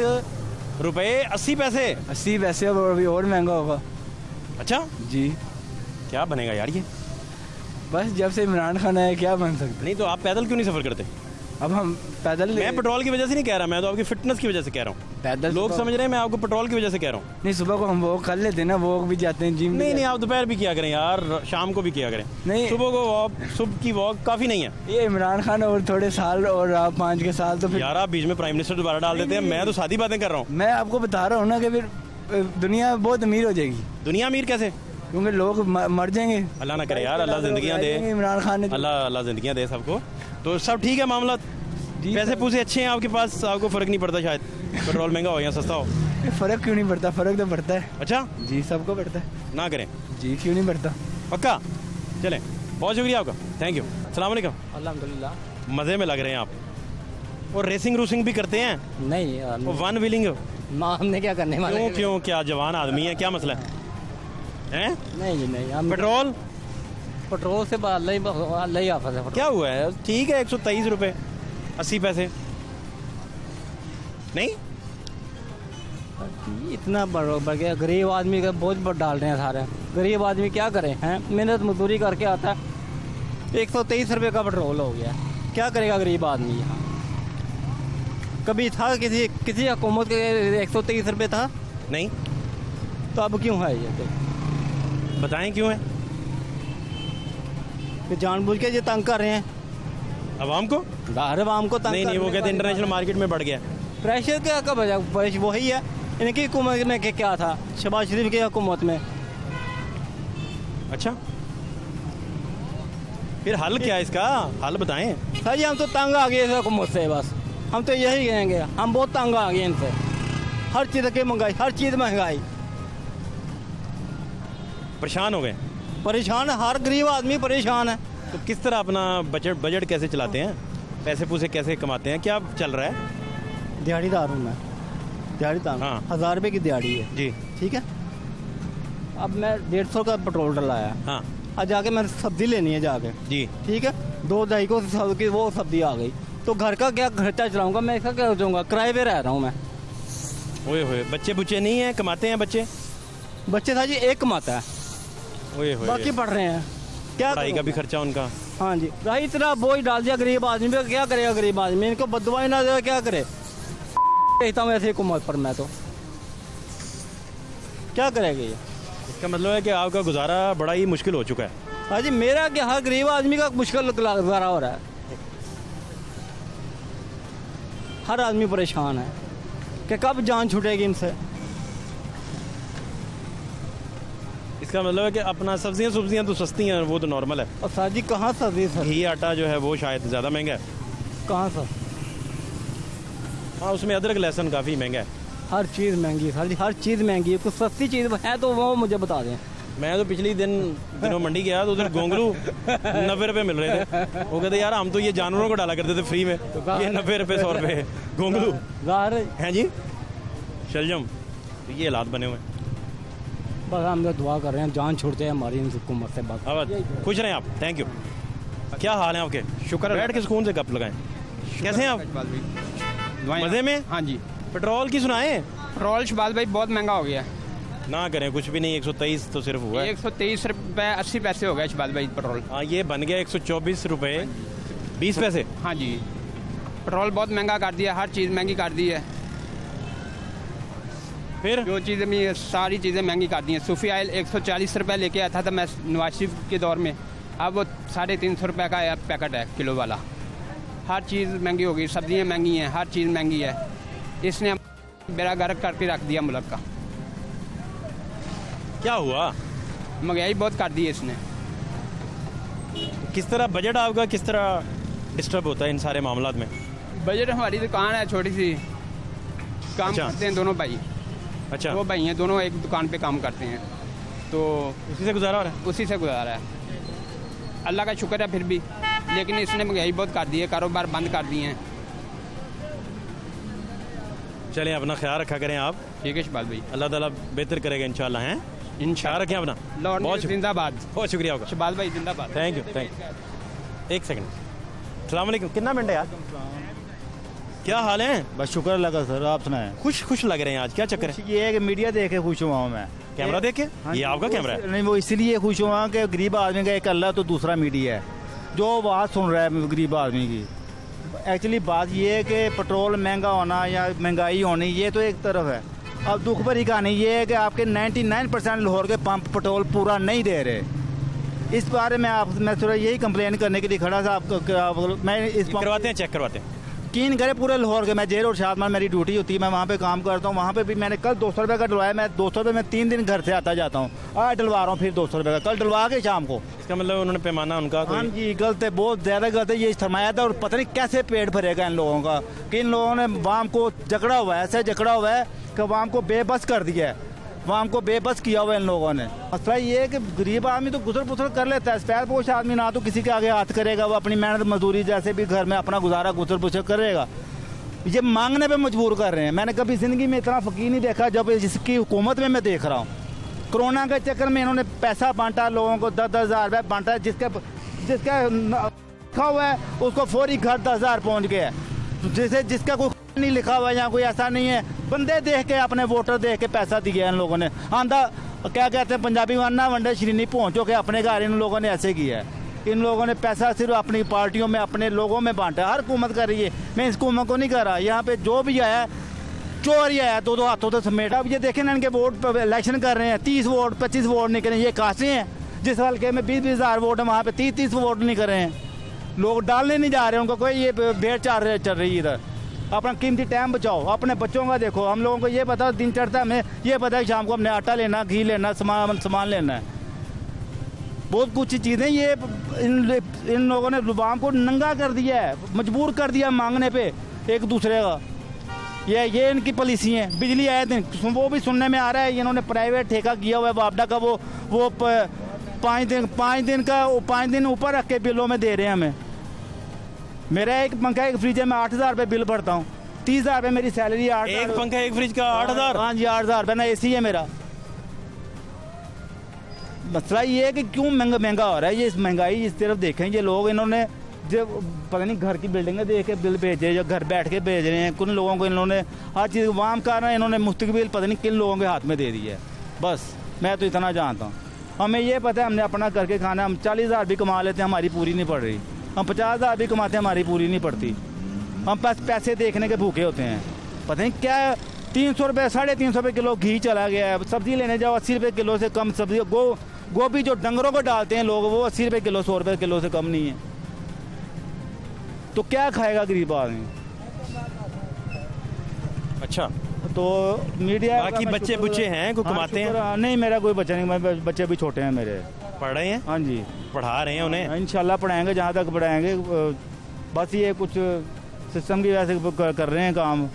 रुपये 80 पैसे। 80 पैसे, अब अभी और महंगा होगा। अच्छा जी। क्या बनेगा यार ये? बस जब से इमरान खान आया क्या बन सकता। नहीं तो आप पैदल क्यों नहीं सफ़र करते? अब हम पैदल मैं पेट्रोल की वजह से नहीं कह रहा, मैं तो आपकी फिटनेस की वजह से कह रहा हूँ। पैदल लोग समझ रहे हैं मैं आपको पेट्रोल की वजह से कह रहा हूँ। नहीं, सुबह को हम वॉक कर लेते हैं ना, वॉक भी जाते हैं, जिम नहीं आप दोपहर भी किया करें यार, शाम को भी किया करें। नहीं। सुबह को वॉक, सुबह की वॉक काफ़ी नहीं है ये इमरान खान और थोड़े साल और आप 5 के साल तो फिर यार। आप बीच में प्राइम मिनिस्टर दोबारा डाल देते हैं, मैं तो सादी बातें कर रहा हूँ। मैं आपको बता रहा हूँ ना कि फिर दुनिया बहुत अमीर हो जाएगी, दुनिया अमीर कैसे? क्योंकि लोग मर जाएंगे। अल्लाह ना करे यार, अल्लाह जिंदगियां दे, इमरान खान ने अल्लाह जिंदगियां दे सबको। तो सब ठीक है मामला, पैसे पूसे अच्छे हैं आपके पास, आपको फ़र्क नहीं पड़ता शायद पेट्रोल महंगा हो या सस्ता हो? फ़र्क क्यों नहीं पड़ता? फ़र्क तो पड़ता है। अच्छा जी, सबको पड़ता है। ना करें जी, क्यों नहीं पड़ता? पक्का? चलें, बहुत शुक्रिया आपका, थैंक यू। अस्सलाम वालेकुम। अल्हम्दुलिल्लाह। मज़े में लग रहे हैं आप। और रेसिंग रूसिंग भी करते हैं? नहीं यार, वो वन व्हीलिंग? हमने क्या करने वाले? क्यों क्या जवान आदमी है, क्या मसला है? नहीं नहीं, हम पेट्रोल पेट्रोल से अल्लाह ही हाफ़िज़ है। क्या हुआ है? ठीक है 123 रुपये 80 पैसे नहीं? इतना बढ़ गया, गरीब आदमी का बोझ पर डाल रहे हैं सारे। गरीब आदमी क्या करें हैं, मेहनत मजदूरी करके आता है, 123 रुपये का पेट्रोल हो गया, क्या करेगा गरीब आदमी यहाँ? कभी था किसी हुकूमत के 123 रुपये था? नहीं। तो अब क्यों है ये? बताएं क्यों है? कि जानबूझ के ये तंग कर रहे हैं अवाम को? हर आवाम को तंग। नहीं वो कहते इंटरनेशनल मार्केट में बढ़ गया। प्रेशर क्या का वजह वही है, इनकी हुकूमत में क्या था, शहबाज शरीफ की हुकूमत में। अच्छा, फिर हल क्या है इसका? हल बताएं। सर जी हम तो तंग आ गए इस हुकूमत से, बस हम तो यही कहेंगे, हम बहुत तंग आ गए इनसे। हर चीज़ की महंगाई, हर चीज़ महंगाई, परेशान हो गए? परेशान है, हर गरीब आदमी परेशान है। तो किस तरह अपना बजट कैसे चलाते हैं, पैसे पूसे कैसे कमाते हैं, क्या चल रहा है? दिहाड़ीदार हूँ मैं, दिहाड़ीदार। हाँ। 1000 रुपये की दिहाड़ी है जी। ठीक है। अब मैं 150 का पेट्रोल डलाया। हाँ। आज जाके मैंने सब्जी लेनी है जाके। जी। ठीक है, 2-2.5 को की वो सब्जी आ गई, तो घर का क्या खर्चा चलाऊंगा मैं, इसका क्या हो जाऊंगा? किराए पे रह रहा हूँ मैं। ओए होए, बच्चे बुच्चे नहीं हैं, कमाते हैं बच्चे? बच्चे था जी एक कमाता है, ओए होए, बाकी पढ़ रहे हैं, क्या पढ़ाई का भी खर्चा उनका? हाँ जी, भाई इतना बोझ डाल दिया गरीब आदमी पे, क्या करेगा गरीब आदमी? इनको बददुआएं ना दे, क्या करे? कहता हूँ ऐसे हुकूमत पर मैं तो, क्या करेगा ये? इसका मतलब है कि आपका गुजारा बड़ा ही मुश्किल हो चुका है। हाँ जी, मेरा क्या, हर गरीब आदमी का मुश्किल गुजारा हो रहा है। हर आदमी परेशान है कि कब जान छूटेगी इनसे। इसका मतलब है कि अपना सब्जियां तो सस्ती हैं, वो तो नॉर्मल है। और सर जी कहाँ सब्जी सर, घी आटा जो है वो शायद ज़्यादा महंगा है। कहाँ सर? हाँ, उसमें अदरक लहसुन काफ़ी महंगा है। हर चीज़ महंगी है सर जी, हर चीज़ महंगी है। कुछ सस्ती चीज़ है तो वो मुझे बता दें। मैं तो पिछली दिनों मंडी गया तो उधर गोंगलू 90 रुपये मिल रहे थे। वो कहते यार हम तो ये जानवरों को डाला करते थे फ्री में, ये 90 रुपये 100 रुपये गोंगलू हैं जी, शलजम। तो ये हालात बने हुए हैं। बस हम तो दुआ कर रहे हैं जान छूट जाए हमारी इन हुकूमत से। बस अब खुश रहें आप, थैंक यू। क्या हाल है आपके? शुक्र, बैठ के सुकून से गप लगाएं। कैसे हैं आप? मज़े में? हाँ जी। पेट्रोल की सुनाएं। पेट्रोल शबाज भाई बहुत महंगा हो गया है। ना करें कुछ भी नहीं, 123 तो सिर्फ हुआ है। 123 रुपये 80 पैसे हो गया शबाज भाई पेट्रोल। हाँ, ये बन गया 124 रुपये 20 पैसे। हाँ जी, पेट्रोल बहुत महंगा कर दिया, हर चीज़ महंगी कर दी है। फिर जो चीज़ें भी सारी चीज़ें महंगी कर दी हैं। सूफी ऑयल 140 रुपये लेके आया था मैं नवाज शरीफ के दौर में, अब वो 350 रुपये का पैकेट है किलो वाला। हर चीज़ महंगी हो गई, सब्जियाँ महंगी हैं, हर चीज़ महंगी है। इसने बेड़ा गर्क करके रख दिया मुल्क का। क्या हुआ? महंगाई बहुत कर दी है इसने। किस तरह बजट आपका किस तरह डिस्टर्ब होता है इन सारे मामलात में? बजट हमारी दुकान है छोटी सी, काम अच्छा। करते हैं दोनों भाई। अच्छा, दो भाई हैं, दोनों एक दुकान पे काम करते हैं, तो उसी से गुजारा हो रहा है? उसी से गुजारा है। अल्लाह का शुक्र है फिर भी, लेकिन इसने महंगाई बहुत कर दी है, कारोबार बंद कर दिए हैं। चलें, अपना ख्याल रखा करें आप। ठीक है शबाज भाई, अल्लाह ताला बेहतर करेगा इंशाल्लाह हैं। ख्याल रखें अपना। लॉर्ड बहुत शुक्रिया, जिंदाबाद। बहुत शुक्रिया होगा। शहबाज भाई जिंदाबाद। Thank you, thank you. एक सेकंड, अस्सलाम वालेकुम। कितना मिनट है यार? क्या हाल है? बस शुक्र लगा सर, आप सुनाएं। खुश खुश लग रहे हैं आज, क्या चक्कर है? ये है कि मीडिया देख के खुश हुआ हूँ मैं। कैमरा देख के? ये आपका कैमरा है? नहीं, वो इसलिए खुश हुआ कि गरीब आदमी का एक अल्लाह तो दूसरा मीडिया है जो बात सुन रहा है गरीब आदमी की। एक्चुअली बात ये है कि पेट्रोल महंगा होना या महंगाई होनी ये तो एक तरफ है। अब दुख भरी कहानी ये है कि आपके 99% लाहौर के पंप पेट्रोल पूरा नहीं दे रहे। इस बारे में मैं थोड़ा यही कंप्लेन करने के लिए खड़ा था आपको। मैं इस करवाते हैं, चेक करवाते हैं। यकीन करे पूरे लाहौर के, मैं जेल और शादमान मेरी ड्यूटी होती है, मैं वहाँ पे काम करता हूँ। वहाँ पे भी मैंने कल 200 रुपये का डलवाया। मैं 200 रुपये में 3 दिन घर से आता जाता हूँ। आज डलवा रहा हूँ फिर 200 रुपये का, कल डलवा के शाम को। इसका मतलब उन्होंने पैमाना उनका हाँ जी गलत है, बहुत ज़्यादा गलत है। ये सरमाया था और पता नहीं कैसे पेट भरेगा इन लोगों का कि इन लोगों ने वाम को जकड़ा हुआ है, ऐसे जकड़ा हुआ है कि वाम को बेबस कर दिया है। वाम को बेबस किया हुआ इन लोगों ने। मसला ये है कि गरीब आदमी तो गुजर पुसर कर लेता है, पैर पोश आदमी ना तो किसी के आगे हाथ करेगा, वो अपनी मेहनत मजदूरी जैसे भी घर में अपना गुजारा गुजर पुसर करेगा। ये मांगने पे मजबूर कर रहे हैं। मैंने कभी ज़िंदगी में इतना फ़कीर नहीं देखा जब जिसकी हुकूमत में मैं देख रहा हूँ। कोरोना के चक्कर में इन्होंने पैसा बांटा लोगों को, 10-10 हज़ार रुपये बांटा। जिसका लिखा हुआ है उसको फौरी घर 10,000 पहुँच गया। जिसका कोई नहीं लिखा हुआ या कोई ऐसा नहीं है, बंदे देख के अपने वोटर देख के पैसा दिया इन लोगों ने। आंधा क्या कहते हैं पंजाबी में, अन्ना वंडे श्रीनी पहुँचो के अपने घर इन लोगों ने ऐसे किया है। इन लोगों ने पैसा सिर्फ अपनी पार्टियों में अपने लोगों में बांटा। हर हुकूमत कर रही है, मैं इस हुकूमत को नहीं कर रहा। यहाँ पे जो भी आया चोर ही आया, 2-2 हाथों से समेटा। अब ये देखें ना, इनके वोट इलेक्शन कर रहे हैं, 30 वोट 25 वोट नहीं करें। ये कासे हैं जिस हल्के में 20-20 हज़ार वोट है, वहाँ पे 30-30 वोट नहीं कर रहे हैं। लोग डालने नहीं जा रहे, उनको कोई ये भेड़ चल रही है इधर। अपना कीमती टाइम बचाओ, अपने बच्चों का देखो। हम लोगों को ये पता दिन चढ़ता है, हमें ये पता है शाम को हमने आटा लेना, घी लेना, सामान लेना है, बहुत कुछ चीज़ें। ये इन लोगों ने रुबाम को नंगा कर दिया है, मजबूर कर दिया मांगने पे एक दूसरे का। ये इनकी पॉलिसी है। बिजली आए दिन वो भी सुनने में आ रहा है इन्होंने प्राइवेट ठेका किया हुआ है वापडा का। वो 5 दिन ऊपर रख के बिलों में दे रहे हैं हमें। मेरा एक पंखा एक फ्रिज है, मैं 8,000 रुपये बिल भरता हूँ। 30,000 रुपये मेरी सैलरी है। 8 एक पंखा एक फ्रिज का 8,000? हाँ जी 8,000 रुपये ना, AC है मेरा। मसला ये है कि क्यों महंगा हो रहा है। ये इस महंगाई इस तरफ देखें ये लोग, इन्होंने जो पता नहीं घर की बिल्डिंगें देख के बिल भेजे या घर बैठ के भेज रहे हैं। कुछ लोगों को इन्होंने हर चीज़ वाम कर रहे हैं, इन्होंने मुस्तकबिल पता नहीं किन लोगों के हाथ में दे दी है। बस मैं तो इतना जानता हूँ। हमें ये पता है हमने अपना करके खाना। हम 40,000 भी कमा लेते हैं, हमारी पूरी नहीं पड़ रही। हम 50,000 भी कमाते हैं, हमारी पूरी नहीं पड़ती। हम बस पैसे देखने के भूखे होते हैं। पता नहीं क्या 300 रुपये 350 रुपये किलो घी चला गया है। सब्ज़ी लेने जाओ 80 रुपये किलो से कम सब्ज़ी। गोभी जो डंगरों को डालते हैं लोग वो 80 रुपये किलो 100 रुपये किलो से कम नहीं है। तो क्या खाएगा गरीब आदमी? अच्छा, तो मीडिया बाकी बच्चे बुच्चे हैं कोई कमाते हैं? नहीं मेरा कोई बच्चा नहीं, बच्चे भी छोटे हैं मेरे। पढ़ रहे हैं? हाँ जी पढ़ा रहे हैं उन्हें? इंशाल्लाह पढ़ाएंगे जहाँ तक पढ़ाएंगे। बस ये कुछ सिस्टम की वजह से कर रहे हैं काम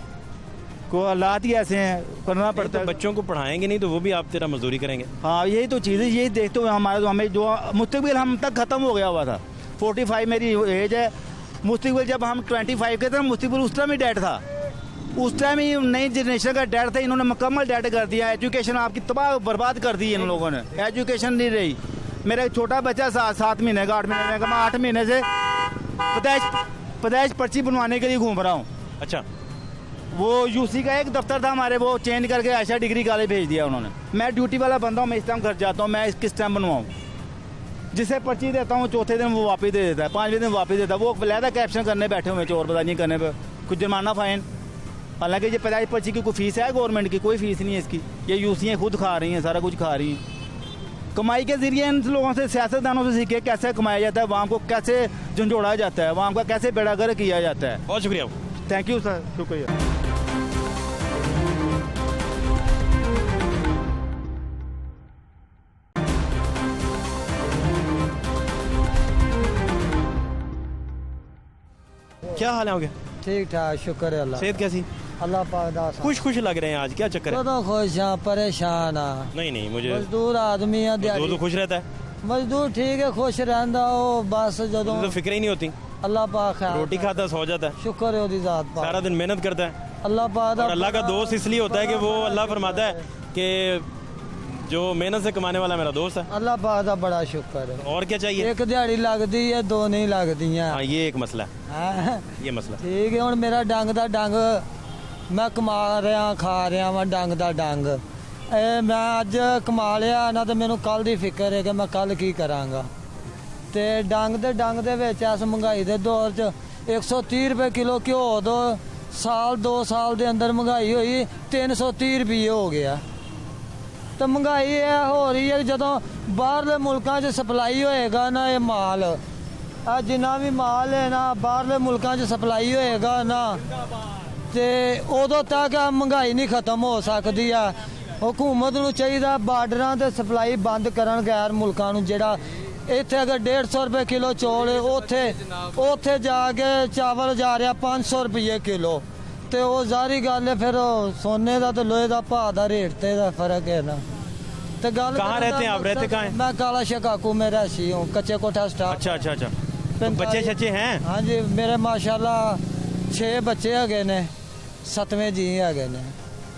को, हालात ही ऐसे हैं, करना पड़ता है। बच्चों को पढ़ाएंगे नहीं तो वो भी आप तेरा मजदूरी करेंगे। हाँ यही तो चीज़ है, यही देखते हुए हमें जो मुस्तकबिल हम तक ख़त्म हो गया हुआ था। 45 मेरी एज है। मुस्तकबिल जब हम 25 के थे, मुस्तकबिल उस टाइम ही डेड था। उस टाइम ही नई जनरेशन का डेड था। इन्होंने मुकम्मल डेड कर दिया। एजुकेशन आपकी तबाह बर्बाद कर दी इन लोगों ने। एजुकेशन नहीं रही। मेरा एक छोटा बच्चा 7 महीने का 8 महीने का, मैं 8 महीने से पैदाइश पर्ची बनवाने के लिए घूम रहा हूँ। अच्छा, वो यूसी का एक दफ्तर था हमारे, वो चेंज करके आयशा डिग्री कॉलेज भेज दिया उन्होंने। मैं ड्यूटी वाला बंदा हूँ, मैं इस टाइम घर जाता हूँ, मैं किस टाइम बनवाऊँ? जिसे पर्ची देता हूँ चौथे दिन वो वापस दे देता है, 5वें दिन वापस देता है। वो लहदा कैप्शन करने बैठे हुए चोर पता नहीं करने पर कुछ जुर्माना फाइन। हालांकि ये पैदाइश पर्ची की कोई फीस है गवर्नमेंट की? कोई फीस नहीं है इसकी। ये यूसियाँ खुद खा रही हैं, सारा कुछ खा रही हैं। कमाई के जरिए इन लोगों से, सियासतदानों से सीखे कैसे कमाया जाता है, वहाँ को कैसे झंझोड़ा जाता है, वहाँ का कैसे बेड़ागर किया जाता है। बहुत शुक्रिया। थैंक यू सर, शुक्रिया। क्या हाल है हो गया? ठीक ठाक शुक्र है अल्लाह। सेहत कैसी? अल्लाह पाक दा खुश खुश लग रहे हैं आज, क्या चक्कर है? तो खुश हाँ, परेशान हाँ। नहीं मुझे मजदूर आदमी है, मजदूर तो खुश रहता है। मजदूर ठीक है, खुश रहंदा हो बस। जदों तो फिक्र ही नहीं होती। अल्लाह पाक है, रोटी खाता सो जाता है। शुक्र है ओदी जात पाक, सारा दिन मेहनत करता है। अल्लाह पाक। और अल्लाह का दोस्त इसलिए होता है कि वो अल्लाह फरमाता है कि जो मेहनत से कमाने वाला मेरा दोस्त है। अल्लाह पाक दा बड़ा शुक्र है। और क्या चाहिए? एक दिहाड़ी लगदी है, दो नहीं लगदियां। हाँ, ये एक मसला है, हैं? ये मसला। ठीक है, हुण मेरा डंग दा डंग मैं कमा रहा खा रहा वां, डंग दा डंग मैं अज कमा लिया ना तो मैनू कल दी फिक्र है कि मैं कल की करांगा। ते डंग दे विच इस महंगाई दे दौर च 130 रुपए किलो घ्यो दो साल 2 साल दे अंदर महंगाई होई 330 रुपये हो गया। तो महंगाई ਇਹ ਹੋ ਰਹੀ ਹੈ ਜਦੋਂ ਬਾਹਰਲੇ ਮੁਲਕਾਂ 'ਚ ਸਪਲਾਈ ਹੋਏਗਾ ਨਾ ਇਹ ਮਾਲ ਆ ਜਿੰਨਾ ਵੀ ਮਾਲ ਹੈ ਨਾ ਬਾਹਰਲੇ ਮੁਲਕਾਂ 'ਚ ਸਪਲਾਈ ਹੋਏਗਾ ਨਾ ਤੇ ਉਦੋਂ ਤੱਕ ਆ ਮਹਿੰਗਾਈ ਨਹੀਂ ਖਤਮ ਹੋ ਸਕਦੀ ਆ। हुकूमत ਨੂੰ ਚਾਹੀਦਾ ਬਾਰਡਰਾਂ ਤੇ ਸਪਲਾਈ ਬੰਦ ਕਰਨ ਗੈਰ ਮੁਲਕਾਂ ਨੂੰ। ਜਿਹੜਾ ਇੱਥੇ ਅਗਰ 150 ਰੁਪਏ ਕਿਲੋ ਚੌਲ ਹੈ ਉੱਥੇ ਜਾ ਕੇ ਚਾਵਲ ਜਾ ਰਿਹਾ 500 ਰੁਪਏ ਕਿਲੋ। ਤੇ ਉਹ ਜ਼ਾਹਰੀ ਗੱਲ ਹੈ ਫਿਰ ਸੋਨੇ ਦਾ ਤੇ ਲੋਹੇ ਦਾ ਭਾਅ ਦਾ ਰੇਟ ਤੇ ਦਾ ਫਰਕ ਹੈ ਨਾ। ਤੇ ਗੱਲ कहाँ रहते हैं आप? रहते कहाँ हैं? मैं काला शिकागो में रहती हूँ, कच्चे कोठा स्टाफ। अच्छा। तो बच्चे शच्चे हैं? हाँ जी, मेरे माशाल्लाह 6 बच्चे है ने, 7वें जी है ने,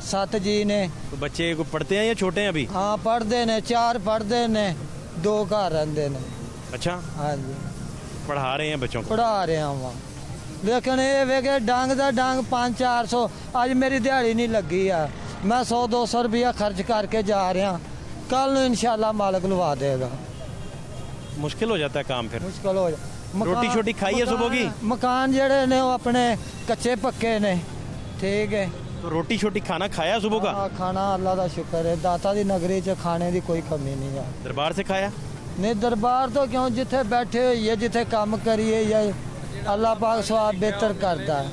7 जी ने। तो बच्चे को पढ़ते हैं या छोटे हैं अभी? हाँ पढ़ते ने, 4 पढ़ते ने, 2 घर रहते ने। अच्छा, हाँ जी, पढ़ा रहे हैं बच्चों को? पढ़ा रहे हैं वहाँ। लेकिन ये वे कि डंग दा डंग 500-400 आज मेरी दिहाड़ी नहीं लगी है। मैं 100-200 रुपया खर्च करके जा रहा, कल इंशाल्लाह मालिक लवा देगा। मुश्किल हो जाता है काम फिर? मुश्किल हो जाए। रोटी शोटी खाई है सुबह की? मकान जेड़े ने वो अपने कच्चे पक्के ने। ठीक है, तो रोटी शोटी खाना खाया सुबह का? हाँ, खाना अल्लाह का शुक्र है, दाता दी नगरी च खाने की कोई कमी नहीं है। दरबार से खाया? नहीं दरबार तो क्यों, जिथे बैठे होइए जिथे काम करिए या अल्लाह पाक स्वाब बेहतर करता है।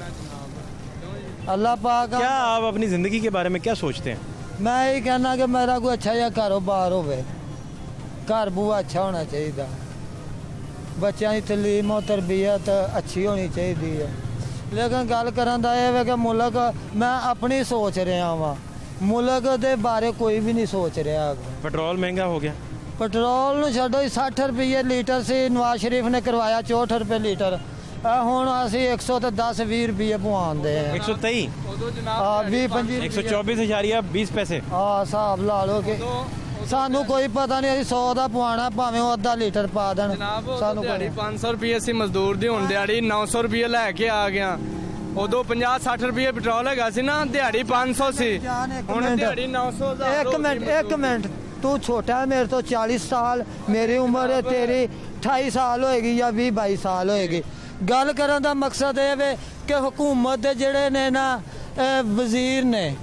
अल्लाह पाक क्या आप अपनी जिंदगी के बारे में क्या सोचते हैं? मैं यही कहना कि मेरा कोई अच्छा जिहा कारोबार होवे, घर बूआ अच्छा होना चाहिए, बच्चों की तलीम और तरबियत अच्छी होनी चाहिए। लेकिन गल करन दा ये है कि मुल्क मैं अपनी सोच रहा वां, मुल्क दे बारे कोई भी नहीं सोच रहा। पेट्रोल महंगा हो गया? पेट्रोल नूं छड्डो, 60 रुपये लीटर से नवाज शरीफ ने करवाया 64 रुपये लीटर। हुण असीं 110-20 रुपये पवांदे हैं। 123? हाँ, 20-25 124.20 पैसे। हाँ, हिसाब ला लो कि सानू कोई पता नहीं, असीं 100 ਦਾ ਪਵਾਣਾ ਭਾਵੇਂ ਉਹ ਅੱਧਾ ਲੀਟਰ ਪਾ ਦੇਣ। ਸਾਨੂੰ ਦਿਹਾੜੀ 500 ਰੁਪਏ ਅਸੀਂ ਮਜ਼ਦੂਰ ਦੀ ਹੁਣ ਦਿਹਾੜੀ 900 ਰੁਪਏ ਲੈ ਕੇ ਆ ਗਿਆ। ਉਦੋਂ 50-60 ਰੁਪਏ ਪੈਟਰੋਲ ਹੈਗਾ ਸੀ ਨਾ, ਦਿਹਾੜੀ 500 ਸੀ, ਹੁਣ ਦਿਹਾੜੀ 900 ਦਾ। ਇੱਕ ਮਿੰਟ ਤੂੰ ਛੋਟਾ ਹੈ ਮੇਰੇ ਤੋਂ 40 ਸਾਲ, ਮੇਰੀ ਉਮਰ ਹੈ ਤੇਰੀ 28 ਸਾਲ ਹੋਏਗੀ ਜਾਂ 20-22 ਸਾਲ ਹੋਏਗੀ। ਗੱਲ ਕਰਨ ਦਾ ਮਕਸਦ ਇਹ ਵੇ ਕਿ ਹਕੂਮਤ ਦੇ ਜਿਹੜੇ ਨੇ ਨਾ ਵਜ਼ੀਰ ਨੇ,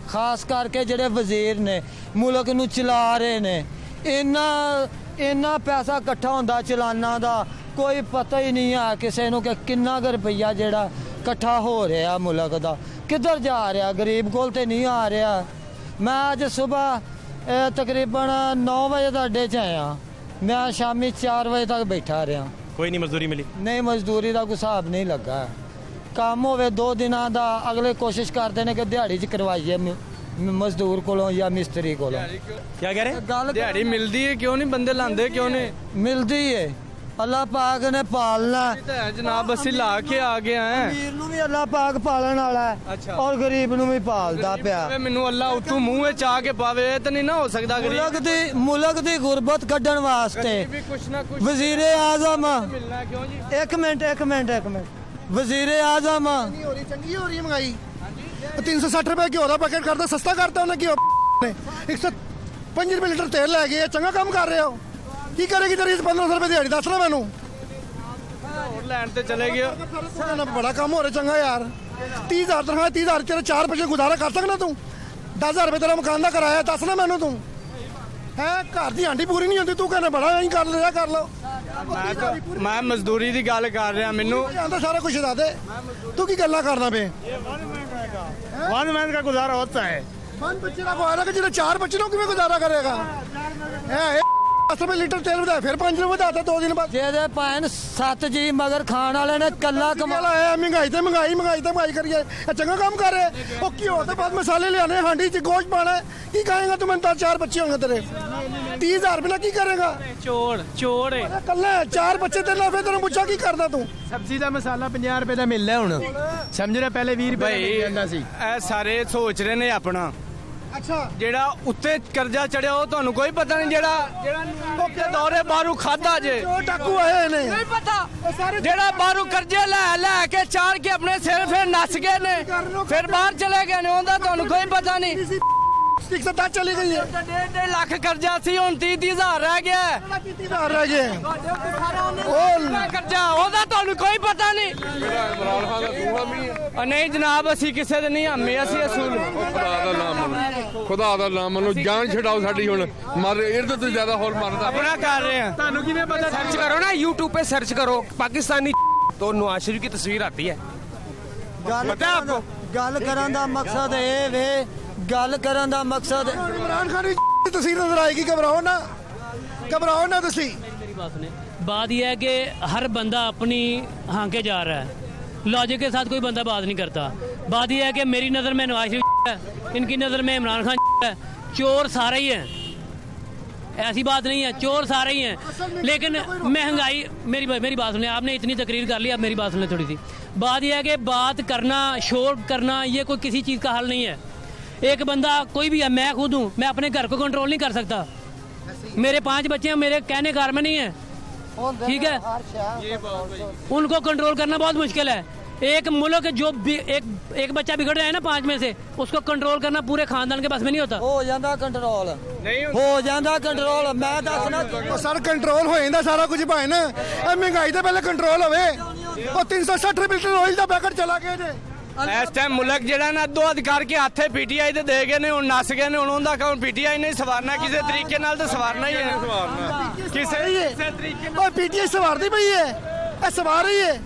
ਖਾਸ ਕਰਕੇ ਜਿਹੜੇ ਵਜ਼ੀਰ ਨੇ ਮੁਲਕ ਨੂੰ ਚਲਾ ਰਹੇ ਨੇ, ਇੰਨਾ ਪੈਸਾ ਇਕੱਠਾ ਹੁੰਦਾ ਚਲਾਨਾਂ ਦਾ ਕੋਈ ਪਤਾ ਹੀ ਨਹੀਂ ਆ ਕਿਸੇ ਨੂੰ ਕਿ ਕਿੰਨਾ ਕੁ ਰੁਪਈਆ ਜਿਹੜਾ ਇਕੱਠਾ ਹੋ ਰਿਹਾ ਮੁਲਕ ਦਾ ਕਿੱਧਰ ਜਾ ਰਿਹਾ, ਗਰੀਬ ਕੋਲ ਤੇ ਨਹੀਂ ਆ ਰਿਹਾ। ਮੈਂ ਅੱਜ ਸਵੇਰ ਤਕਰੀਬਨ 9 ਵਜੇ ਦਾ ਅੱਡੇ 'ਚ ਆਇਆ, ਮੈਂ ਸ਼ਾਮੀ 4 ਵਜੇ ਤੱਕ ਬੈਠਾ ਰਿਹਾ। कोई नहीं मजदूरी मिली? नहीं, मजदूरी का कोई हिसाब नहीं लगा। काम होवे 2 दिनों का, अगले कोशिश करते हैं कि दिहाड़ी च करवाइए मजदूर को या मिस्त्री को। क्या कह रहे हैं? गल दिहाड़ी मिलती है क्यों नहीं, बंदे लांदे क्यों नहीं? मिलती है, अल्लाह पाक ने पालना जनाब ਅਸੀਂ ਲਾ ਕੇ ਆ ਗਏ ਆ। अमीर नूं भी अल्लाह पाक पालन वाला है और गरीब नूं भी पालदा पिया। ਮੈਨੂੰ ਅੱਲਾ ਉਤੋਂ ਮੂੰਹ ਵਿੱਚ ਆ ਕੇ ਪਾਵੇ ਤਾਂ ਨਹੀਂ ਨਾ ਹੋ ਸਕਦਾ। मुल्क दी गुरबत कड्ढण वास्ते ਕੁਛ ਨਾ ਕੁਛ वजीर आजम, ਮਿਲਣਾ ਕਿਉਂ ਜੀ? एक मिनट वजीर आजम ਚੰਗੀ ਹੋ ਰਹੀ ਹੈ ਮਹਿੰਗਾਈ। 360 ਰੁਪਏ ਘਿਓ ਦਾ ਪੈਕੇਟ ਕਰਦਾ, ਸਸਤਾ ਕਰਤਾ ਉਹਨੇ ਘਿਓ ਨੇ। 105 ਰੁਪਏ ਲੀਟਰ ਤੇਲ ਲੈ ਗਏ, ਚੰਗਾ ਕੰਮ ਕਰ ਰਹੇ ਹੋ। ਕੀ ਕਰੇਗੀ ਤੇਰੀ 1500 ਰੁਪਏ ਦਿਹਾੜੀ, ਦੱਸ ਨਾ ਮੈਨੂੰ। ਹੋਰ ਲੈਣ ਤੇ ਚਲੇ ਗਏ। ਬੜਾ ਕੰਮ ਹੋ ਰਿਹਾ ਚੰਗਾ ਯਾਰ। 30,000 ਤਨਖਾਹ, 30,000 ਤੇਰੇ 4 ਪੈਸੇ ਗੁਜ਼ਾਰਾ ਕਰ ਸਕਣਾ ਤੂੰ? 10,000 ਰੁਪਏ ਤੇਰਾ ਮਕਾਨ ਦਾ ਕਿਰਾਇਆ, ਦੱਸ ਨਾ ਮੈਨੂੰ ਤੂੰ। ਹੈ ਘਰ ਦੀ ਆਂਟੀ ਪੂਰੀ ਨਹੀਂ ਹੁੰਦੀ, ਤੂੰ ਕਹਿੰਦਾ ਬੜਾ ਐਂ ਕਰ ਲਿਆ ਕਰ ਲਓ। ਮੈਂ ਮਜ਼ਦੂਰੀ ਦੀ ਗੱਲ ਕਰ ਰਿਹਾ, ਮੈਨੂੰ ਜਾਂਦਾ ਸਾਰਾ ਕੁਝ ਦੱਸ ਦੇ। ਤੂੰ ਕੀ ਗੱਲਾਂ ਕਰਦਾ ਪਏ? वन मैन का गुजारा होता है। 5 ਬੱਚੇ ਦਾ ਕੋਈ ਨਾ, ਜਿਹੜੇ 4 ਬੱਚੇ ਨੂੰ ਕਿਵੇਂ ਗੁਜ਼ਾਰਾ ਕਰੇਗਾ? 10 ਰੁਪਏ ਲੀਟਰ ਤੇਲ ਵਧਾਇਆ, ਫਿਰ 5 ਰੁਪਏ ਵਧਾਤਾ 2 ਦਿਨ ਬਾਅਦ। ਜਿਹਦੇ ਭਾਵੇਂ 7 ਜੀ ਮਗਰ ਖਾਣ ਵਾਲੇ ਨੇ ਕੱਲਾ ਕਮਾ ਲਾਇਆ। ਮਹਿੰਗਾਈ ਤੇ ਮਹਿੰਗਾਈ ਕਰੀਏ। ਇਹ ਚੰਗਾ ਕੰਮ ਕਰ ਰਹੇ। ਉਹ ਘਿਓ ਤੇ ਬਾਅਦ ਮਸਾਲੇ ਲਿਆਣੇ, ਹਾਂਡੀ 'ਚ ਗੋਸ਼ਤ ਪਾਣਾ। ਕੀ ਖਾਏਗਾ ਤੂੰ? ਮੈਨੂੰ ਤਾਂ 4 ਬੱਚੇ ਹੋਣਗੇ ਤੇਰੇ, 30,000 ਰੁਪਏ ਨਾਲ ਕੀ ਕਰੇਗਾ? ਚੋੜ ਕੱਲਾ 4 ਬੱਚੇ ਤੇ ਨਾ, ਫਿਰ ਤੈਨੂੰ ਪੁੱਛਾ ਕੀ ਕਰਦਾ ਤੂੰ? ਸਬਜ਼ੀ ਦਾ ਮਸਾਲਾ 50 ਰੁਪਏ ਦਾ ਮਿਲਦਾ ਹੁਣ, ਸਮਝ ਰਿਹਾ, ਪਹਿਲੇ 20 ਰੁਪਏ ਦਾ ਮਿਲ ਜਾਂਦਾ ਸੀ। ਇਹ ਸਾਰੇ ਸੋਚ ਰਹੇ ਨੇ ਆਪਣਾ, ਜਿਹੜਾ ਉੱਤੇ ਕਰਜ਼ਾ ਚੜਿਆ ਉਹ ਤੁਹਾਨੂੰ ਕੋਈ ਪਤਾ ਨਹੀਂ। ਜਿਹੜਾ ਦੇ ਦੌਰੇ ਬਾਹਰੋਂ ਖਾਦਾ ਜੇ ਟਾਕੂ ਆਏ ਨੇ ਨਹੀਂ ਪਤਾ। ਜਿਹੜਾ ਬਾਹਰੋਂ ਕਰਜ਼ੇ ਲੈ ਕੇ ਚਾੜ ਕੇ ਆਪਣੇ ਸਿਰ ਫਿਰ ਨੱਸ ਗਏ ਨੇ, ਫਿਰ ਬਾਹਰ ਚਲੇ ਗਏ ਨੇ, ਉਹਦਾ ਤੁਹਾਨੂੰ ਕੋਈ ਪਤਾ ਨਹੀਂ। 110 ਚਲੀ ਗਈ ਹੈ। 1.5 ਲੱਖ ਕਰਜ਼ਾ ਸੀ, ਹੁਣ 30,000 ਰਹਿ ਗਿਆ। 30,000 ਰਹਿ ਗਏ। ਉਹ ਕਰਜ਼ਾ ਉਹਦਾ ਤੁਹਾਨੂੰ ਕੋਈ ਪਤਾ ਨਹੀਂ। ਇਮਰਾਨ ਖਾਨ ਦਾ ਤੂੰ ਹਾਮੀ ਹੈ? ਨਹੀਂ ਜਨਾਬ, ਅਸੀਂ ਕਿਸੇ ਦੇ ਨਹੀਂ ਹਾਮੀ, ਅਸੀਂ ਅਸੂਲ। ਖੁਦਾ ਦਾ ਨਾਮ ਮੰਨੋ, ਖੁਦਾ ਦਾ ਨਾਮ ਮੰਨੋ, ਜਾਨ ਛਡਾਓ ਸਾਡੀ ਹੁਣ। ਮਰ ਇਹਦੇ ਤੋਂ ਜ਼ਿਆਦਾ ਹੋਰ ਮਰਦਾ ਆਪਣਾ ਕਰ ਰਹੇ हैं। ਤੁਹਾਨੂੰ ਕਿਵੇਂ ਪਤਾ? सर्च करो ना, यूट्यूब पे सर्च करो पाकिस्तानी तो नवाज शरीफ की तस्वीर आती है। ਗੱਲ ਕਰਨ ਦਾ ਮਕਸਦ ਇਹ ਵੇ, ਗੱਲ ਕਰਨ ਦਾ ਮਕਸਦ इमरान खान की तस्वीर नजर आएगी। घबराओ ना ਤੁਸੀਂ। मेरी बात सुने, बात यह है कि हर बंदा अपनी हांके जा रहा है, लॉजिक के साथ कोई बंदा बात नहीं करता। बात यह है कि मेरी नज़र में नवाज शरीफ है, इनकी नज़र में इमरान खान है, चोर सारे ही हैं, ऐसी बात नहीं है, चोर सारे ही हैं। लेकिन महंगाई, मेरी बात सुने, आपने इतनी तकरीर कर ली, अब मेरी बात सुने थोड़ी सी। बात यह है कि बात करना, शोर करना, ये कोई किसी चीज़ का हल नहीं है। एक बंदा कोई भी है, मैं खुद हूँ, मैं अपने घर को कंट्रोल नहीं कर सकता। मेरे 5 बच्चे हैं, मेरे कहने कार में नहीं है, ठीक है। उनको कंट्रोल करना बहुत मुश्किल है। एक मुल्क जो एक बच्चा बिगड़ रहा है ना 5 में से, उसको कंट्रोल करना पूरे खानदान के पास में नहीं होता। ਹੋ ਜਾਂਦਾ ਕੰਟਰੋਲ, ਹੋ ਜਾਂਦਾ ਕੰਟਰੋਲ। ਮੈਂ ਦੱਸਣਾ ਸਰ ਕੰਟਰੋਲ ਹੋ ਜਾਂਦਾ ਸਾਰਾ ਕੁਝ ਭਾਵੇਂ ਨਾ। ਇਹ ਮਹਿੰਗਾਈ ਤੇ ਪਹਿਲੇ ਕੰਟਰੋਲ ਹੋਵੇ। ਉਹ 360 ਰੁਪਏ ਲੀਟਰ ਆਇਲ ਦਾ ਪੈਕਟ ਚਲਾ ਗਿਆ ਜੇ। ਇਸ ਟਾਈਮ ਮੁਲਕ ਜਿਹੜਾ ਨਾ ਅੱਧੋ ਅੱਧ ਕਰਕੇ ਹੱਥੇ ਪੀਟੀਆਈ ਤੇ ਦੇ ਗਏ ਨੇ, ਹੁਣ ਨੱਸ ਗਏ ਨੇ। ਹੁਣ ਉਹਦਾ ਕੰਮ ਪੀਟੀਆਈ ਨੇ ਸਵਾਰਨਾ, ਕਿਸੇ ਤਰੀਕੇ ਨਾਲ ਤਾਂ ਸਵਾਰਨਾ ਹੀ ਹੈ। ਕਿਸੇ ਤਰੀਕੇ ਨਾਲ ਉਹ ਪੀਟੀਆਈ ਸਵਾਰਦੀ ਪਈ ਹੈ, ਇਹ ਸਵਾਰ ਰਹੀ ਹੈ।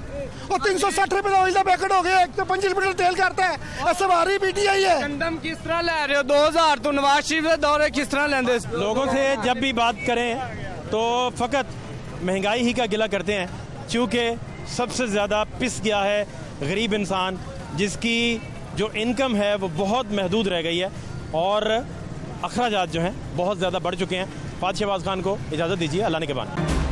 ਉਹ 360 ਰੁਪਏ ਦਾ ਆਇਲ ਦਾ ਪੈਕਟ ਹੋ ਗਿਆ, 125 ਰੁਪਏ ਤੇਲ ਕਰਤਾ ਹੈ, ਇਹ ਸਵਾਰੀ ਪੀਟੀਆਈ है। कंडम किस तरह ले रहे हो? 2000 तो नवाज शरीफ के दौरे किस तरह लेंदे? लोगों से जब भी बात करें तो फ़कत महंगाई ही का गिला करते हैं, क्योंकि सबसे ज़्यादा पिस गया है गरीब इंसान, जिसकी जो इनकम है वो बहुत महदूद रह गई है और अखराजात जो हैं बहुत ज़्यादा बढ़ चुके हैं। फात शहबाज खान को इजाज़त दीजिए, अल्लाह ने के बाद।